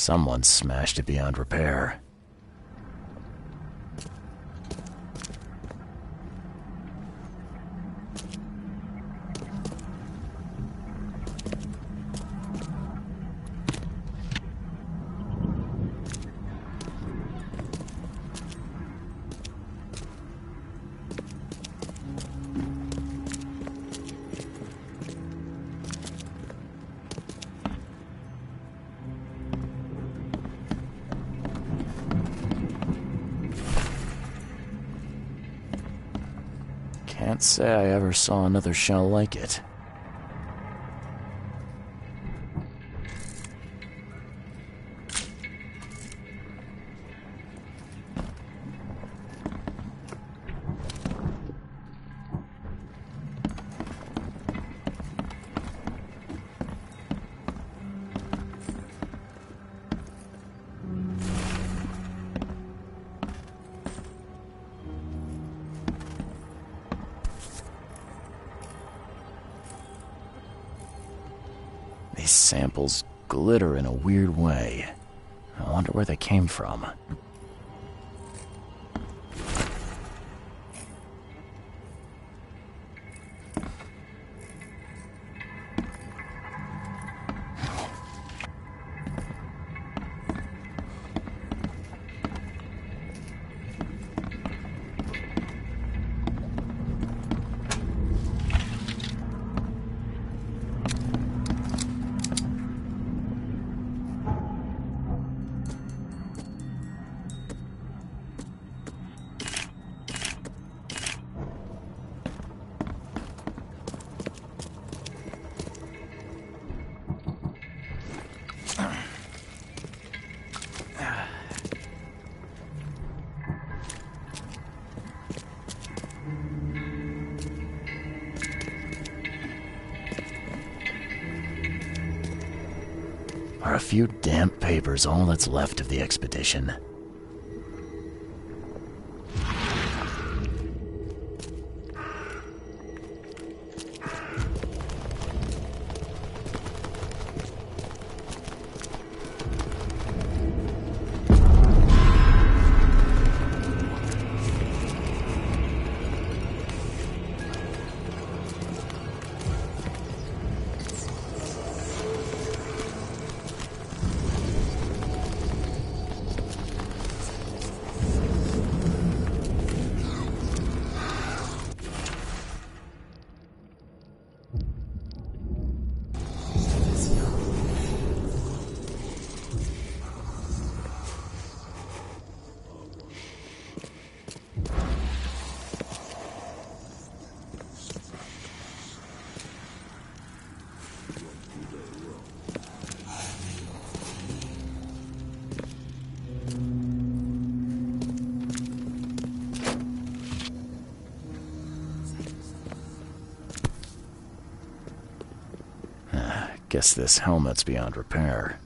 [SPEAKER 1] Someone smashed it beyond repair. Can't say I ever saw another shell like it. These samples glitter in a weird way. I wonder where they came from. Are a few damp papers all that's left of the expedition? Guess this helmet's beyond repair.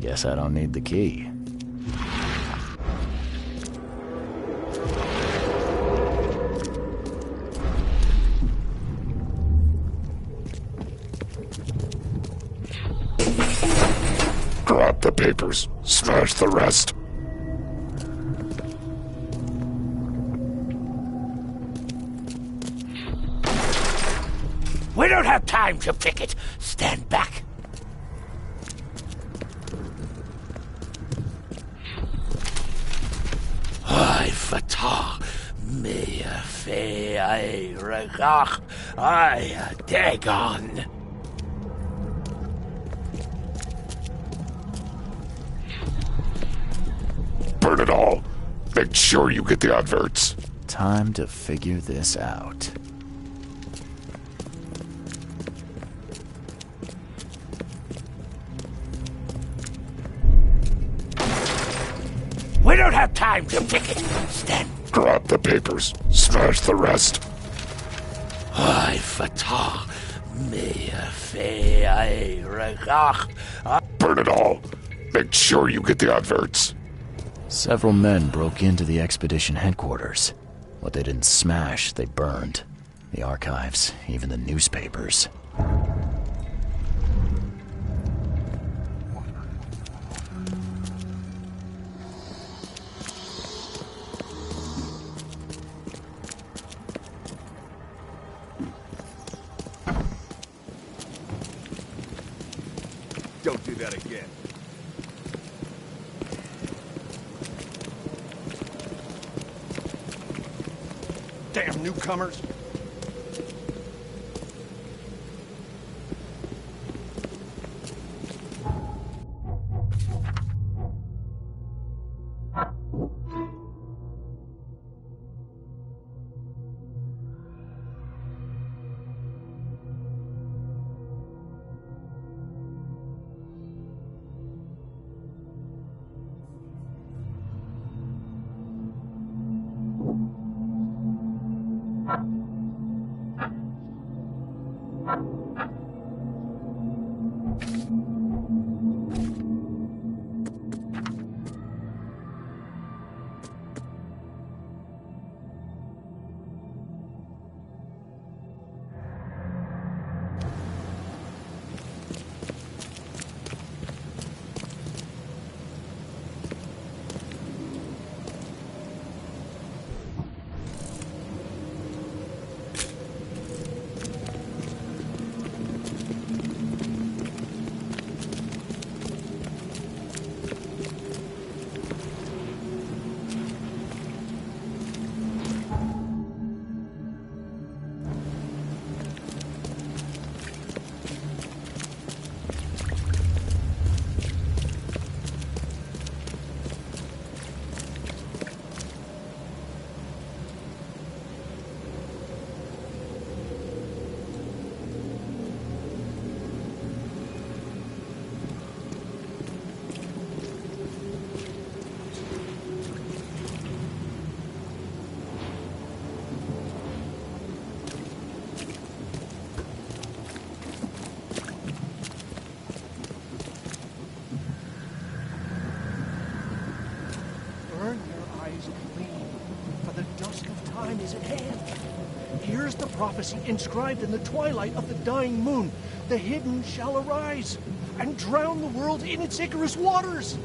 [SPEAKER 1] Guess I don't need the key.
[SPEAKER 5] Grab the papers. Smash the rest.
[SPEAKER 12] We don't have time to pick it. Stand back. Ay, fatah. Mea fe ay regach. Ay, dagon.
[SPEAKER 5] Burn it all. Make sure you get the adverts.
[SPEAKER 1] Time to figure this out.
[SPEAKER 12] We don't have time to pick it. Stand.
[SPEAKER 5] Grab the papers. Smash the rest.
[SPEAKER 12] Ay, fatah. Mea fe ay regach.
[SPEAKER 5] Burn it all. Make sure you get the adverts.
[SPEAKER 1] Several men broke into the expedition headquarters. What they didn't smash, they burned. The archives, even the newspapers.
[SPEAKER 6] Don't do that again.
[SPEAKER 15] Damn newcomers!
[SPEAKER 11] Here's the prophecy inscribed in the twilight of the dying moon. The hidden shall arise and drown the world in its Icarus waters.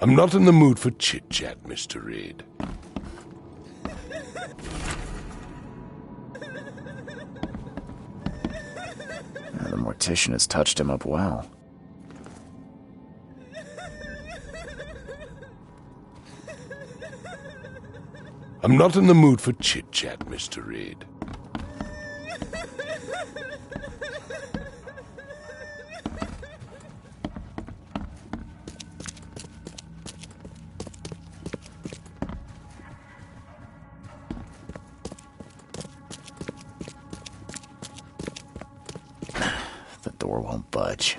[SPEAKER 5] I'm not in the mood for chit-chat, Mr. Reed.
[SPEAKER 1] The mortician has touched him up well.
[SPEAKER 5] I'm not in the mood for chit-chat, Mr. Reed.
[SPEAKER 1] The door won't budge.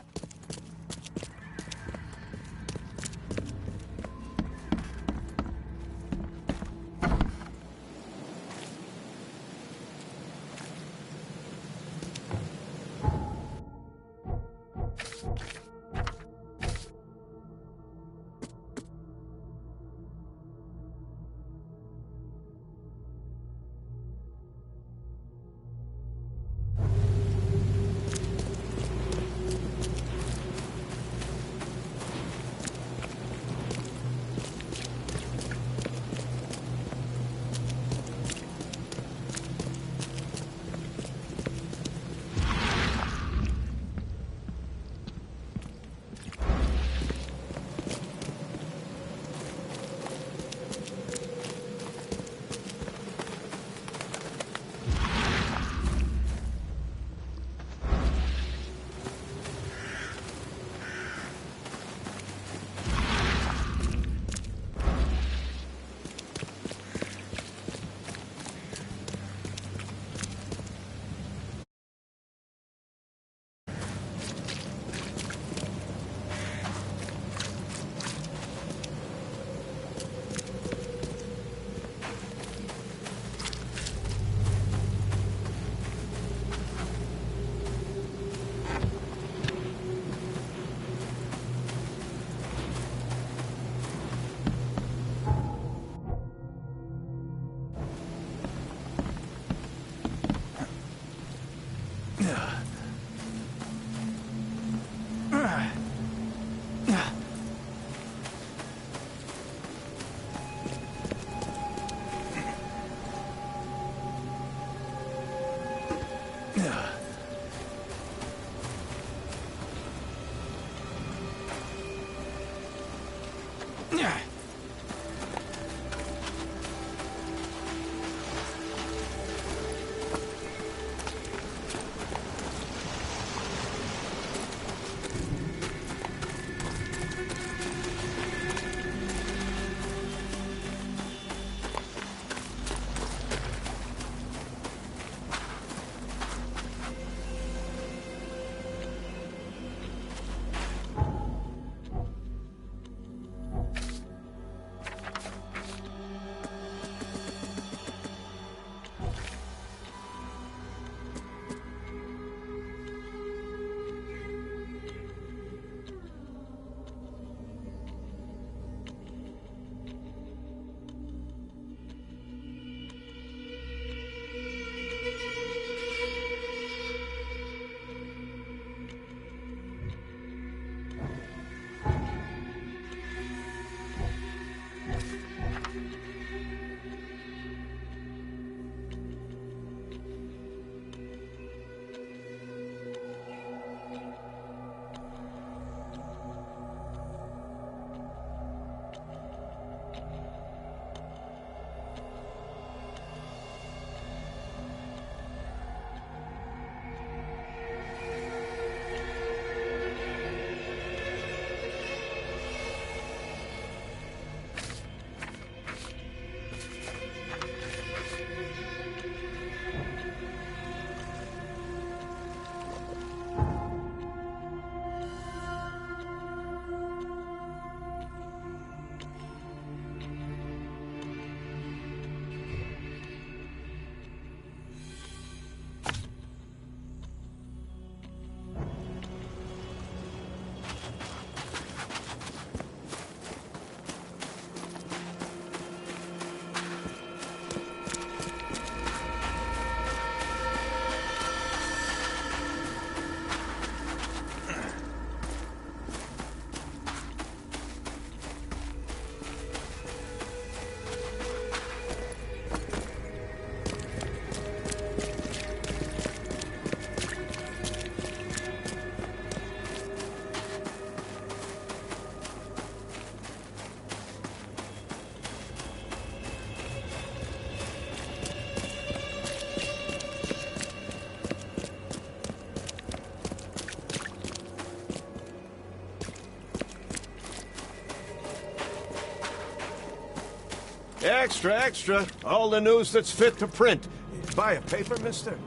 [SPEAKER 15] Extra, extra. All the news that's fit to print. Buy a paper, mister?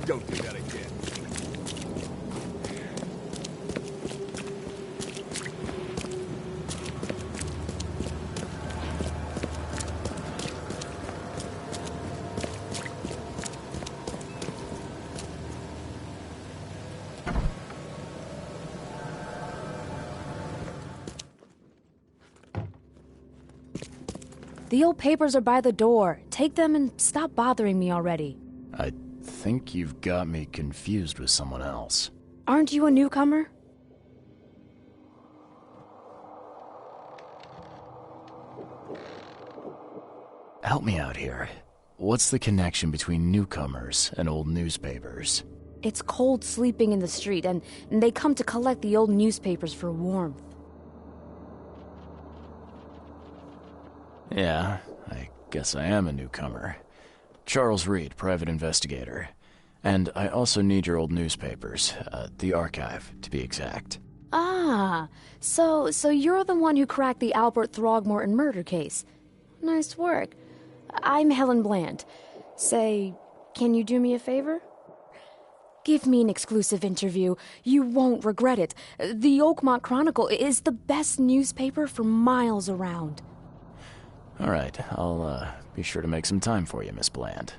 [SPEAKER 15] Don't do that again.
[SPEAKER 16] The old papers are by the door. Take them and stop bothering me already.
[SPEAKER 1] I think you've got me confused with someone else.
[SPEAKER 16] Aren't you a newcomer?
[SPEAKER 1] Help me out here. What's the connection between newcomers and old newspapers?
[SPEAKER 16] It's cold sleeping in the street, and they come to collect the old newspapers for warmth.
[SPEAKER 1] Yeah, I guess I am a newcomer. Charles Reed, private investigator. And I also need your old newspapers, the archive, to be exact.
[SPEAKER 16] Ah, so you're the one who cracked the Albert Throgmorton murder case. Nice work. I'm Helen Bland. Say, can you do me a favor? Give me an exclusive interview. You won't regret it. The Oakmont Chronicle is the best newspaper for miles around.
[SPEAKER 1] All right, I'll be sure to make some time for you, Miss Bland.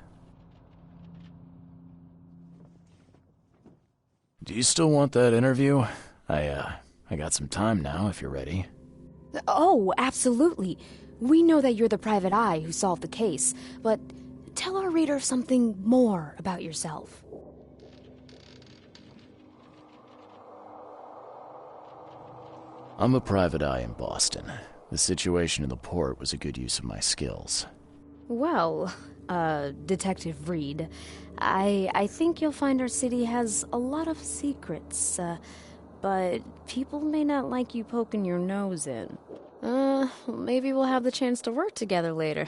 [SPEAKER 1] Do you still want that interview? I got some time now, if you're ready.
[SPEAKER 16] Oh, absolutely. We know that you're the private eye who solved the case, but tell our reader something more about yourself.
[SPEAKER 1] I'm a private eye in Boston. The situation in the port was a good use of my skills.
[SPEAKER 16] Well, Detective Reed, I think you'll find our city has a lot of secrets, but people may not like you poking your nose in. Maybe we'll have the chance to work together later.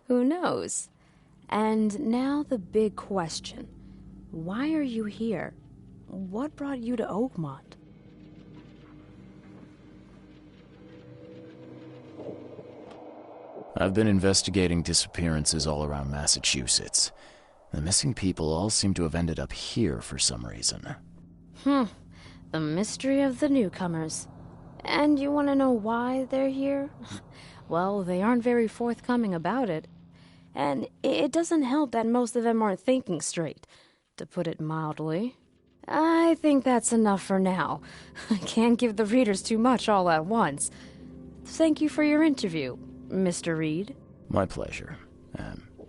[SPEAKER 16] Who knows? And now the big question. Why are you here? What brought you to Oakmont?
[SPEAKER 1] I've been investigating disappearances all around Massachusetts. The missing people all seem to have ended up here for some reason.
[SPEAKER 16] The mystery of the newcomers. And you want to know why they're here? Well, they aren't very forthcoming about it. And it doesn't help that most of them aren't thinking straight, to put it mildly. I think that's enough for now. I can't give the readers too much all at once. Thank you for your interview, Mr. Reed.
[SPEAKER 1] My pleasure.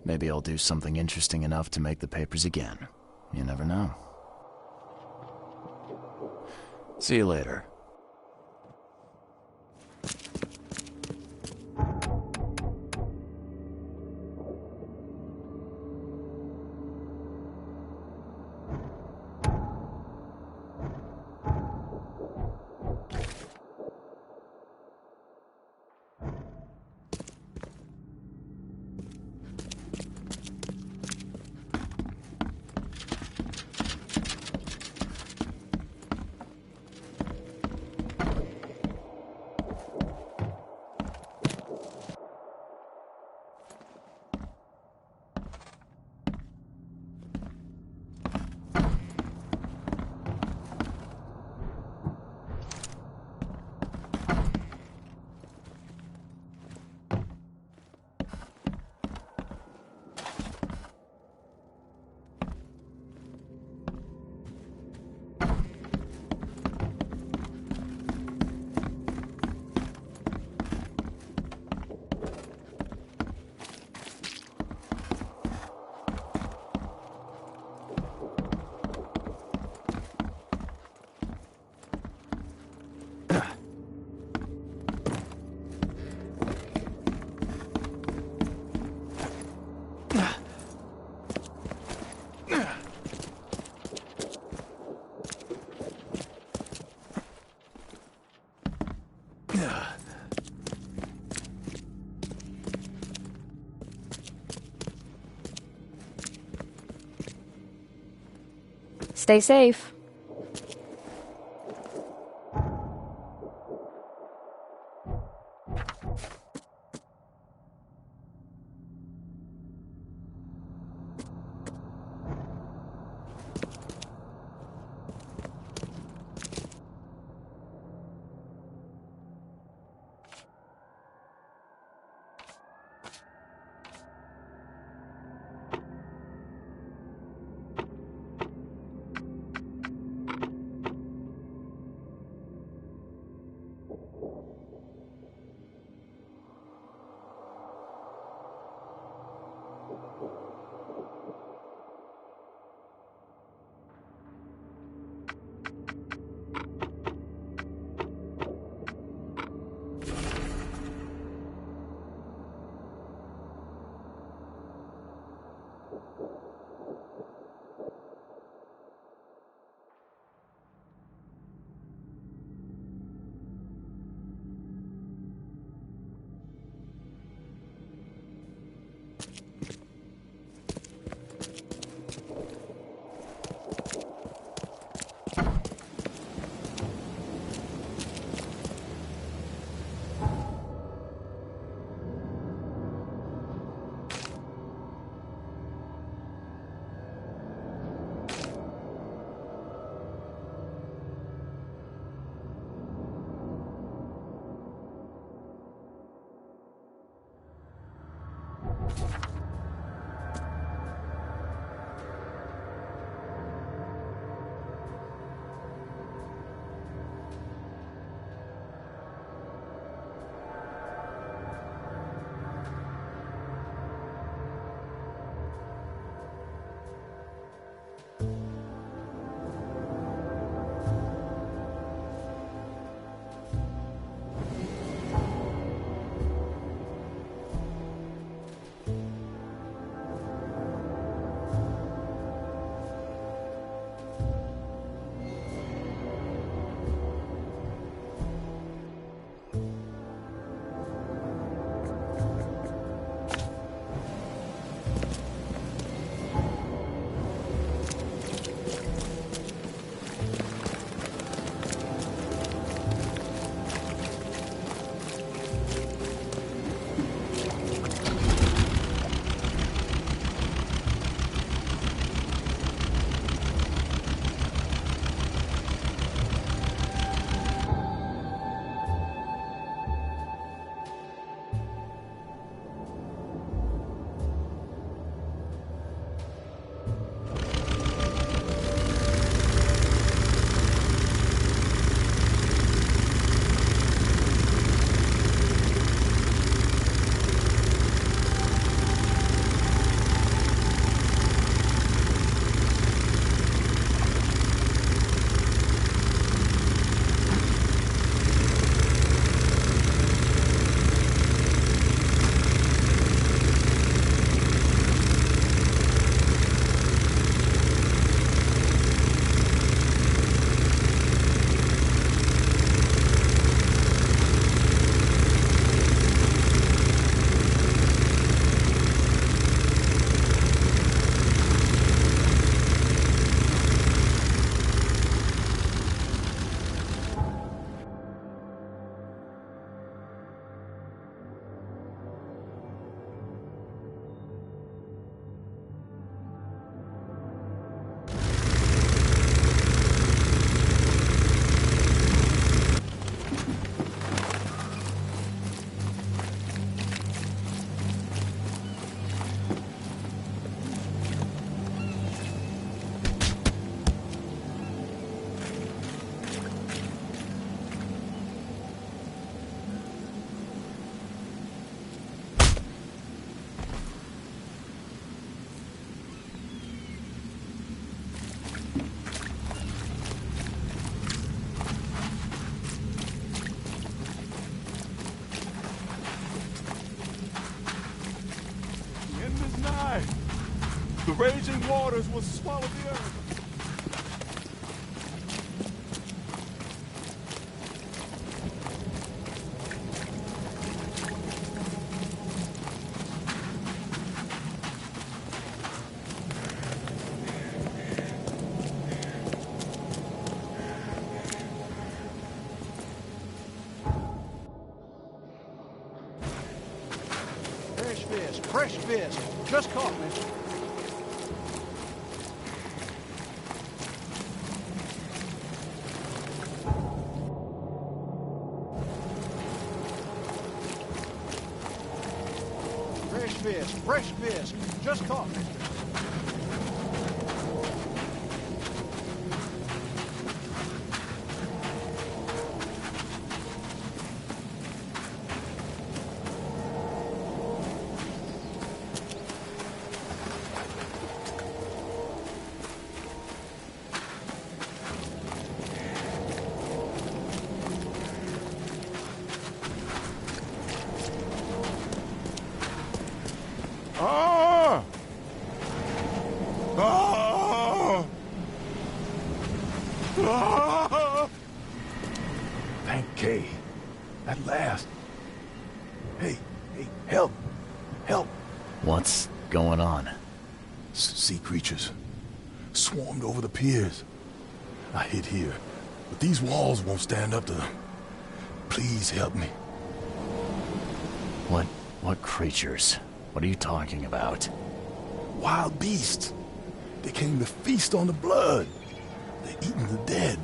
[SPEAKER 1] Maybe I'll do something interesting enough to make the papers again. You never know. See you later.
[SPEAKER 16] Stay safe.
[SPEAKER 15] die. The raging waters will swallow the earth.
[SPEAKER 17] Fresh fish. Just caught me. Fresh fish. Just caught me.
[SPEAKER 6] Thank Kay. At last. Hey, help. Help.
[SPEAKER 1] What's going on?
[SPEAKER 6] Sea creatures. Swarmed over the piers. I hid here, but these walls won't stand up to them. Please help me.
[SPEAKER 1] What creatures? What are you talking about?
[SPEAKER 6] Wild beasts. They came to feast on the blood. They're eating the dead.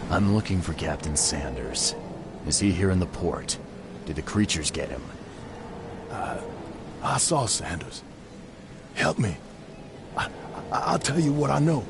[SPEAKER 1] I'm looking for Captain Sanders. Is he here in the port? Did the creatures get him?
[SPEAKER 6] I saw Sanders. Help me. I'll tell you what I know.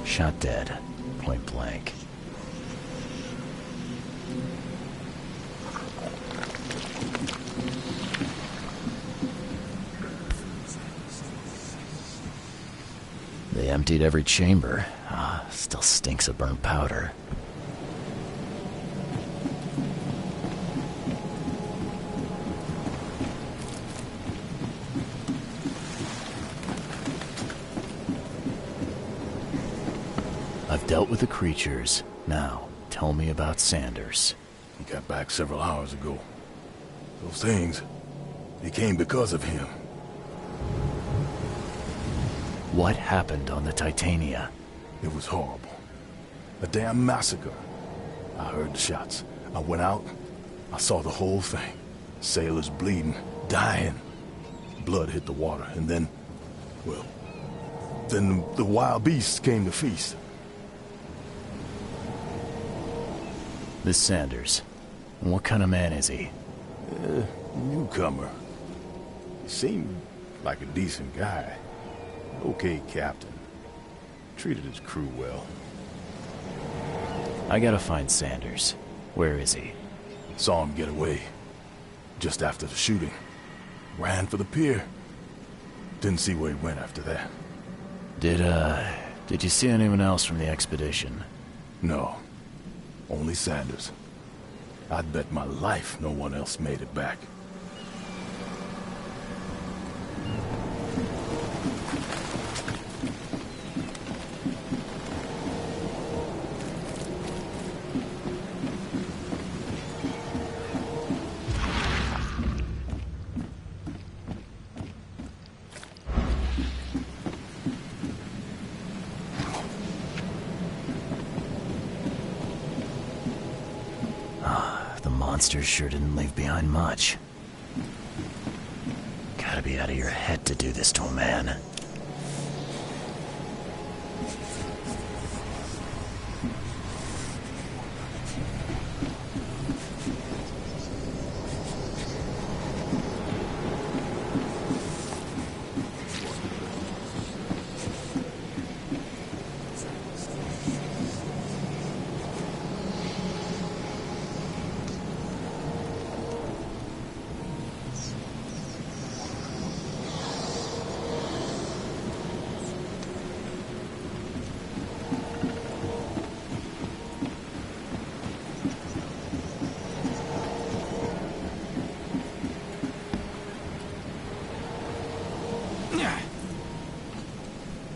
[SPEAKER 1] Shot dead. Point blank. They emptied every chamber. Still stinks of burnt powder. I've dealt with the creatures. Now, tell me about Sanders.
[SPEAKER 6] He got back several hours ago. Those things, they came because of him.
[SPEAKER 1] What happened on the Titania?
[SPEAKER 6] It was horrible. A damn massacre. I heard the shots. I went out. I saw the whole thing. Sailors bleeding, dying. Blood hit the water, and then, well, then the wild beasts came to feast.
[SPEAKER 1] This Sanders. What kind of man is he?
[SPEAKER 6] Newcomer. He seemed like a decent guy. Okay, captain. Treated his crew well.
[SPEAKER 1] I gotta find Sanders. Where is he?
[SPEAKER 6] Saw him get away. Just after the shooting. Ran for the pier. Didn't see where he went after that.
[SPEAKER 1] Did you see anyone else from the expedition?
[SPEAKER 6] No. Only Sanders. I'd bet my life no one else made it back.
[SPEAKER 1] Monsters sure didn't leave behind much. Gotta be out of your head to do this to a man.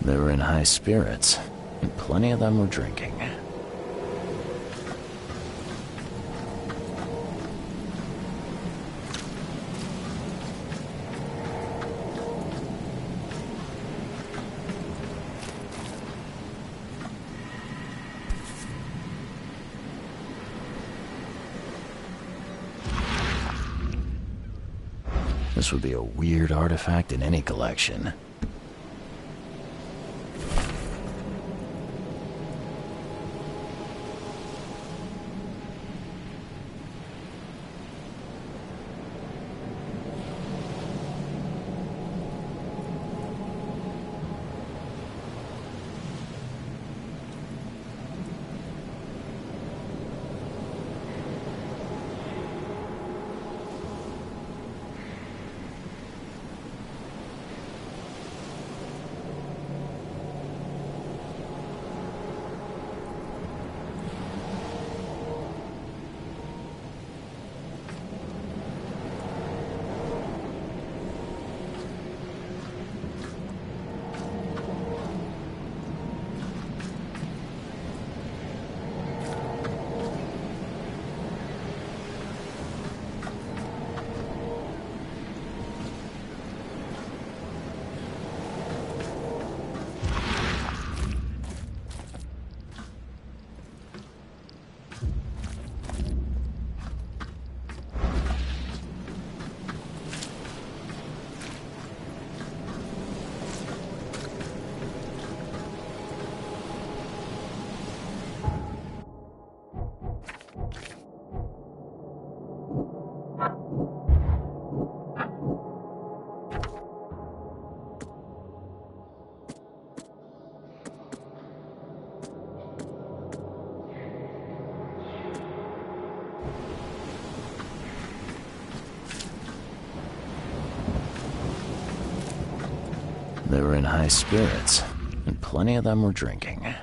[SPEAKER 1] They were in high spirits, and plenty of them were drinking. This would be a weird artifact in any collection. They were in high spirits, and plenty of them were drinking.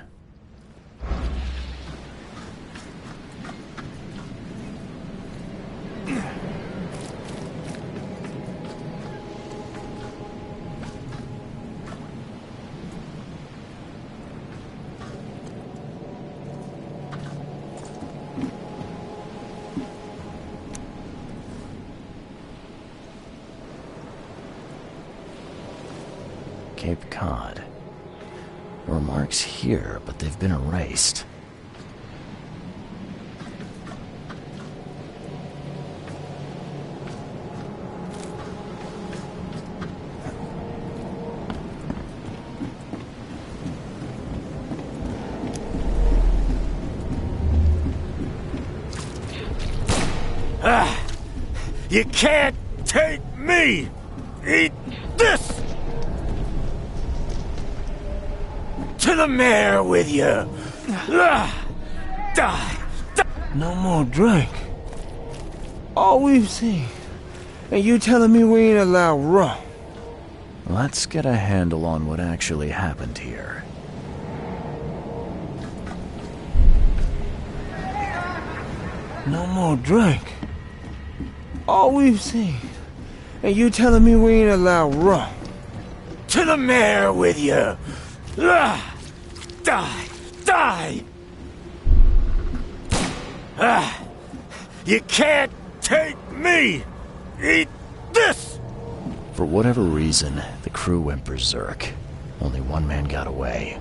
[SPEAKER 1] Cape Cod. There were marks here, but they've been erased.
[SPEAKER 15] You can't take me! Eat this! To the mayor with you!
[SPEAKER 8] Die! No more drink. All we've seen. And you telling me we ain't allowed rum?
[SPEAKER 1] Let's get a handle on what actually happened here.
[SPEAKER 8] No more drink. All we've seen. And you telling me we ain't allowed rum? To the mayor with you! Die! Die! You can't take me! Eat this!
[SPEAKER 1] For whatever reason, the crew went berserk. Only one man got away.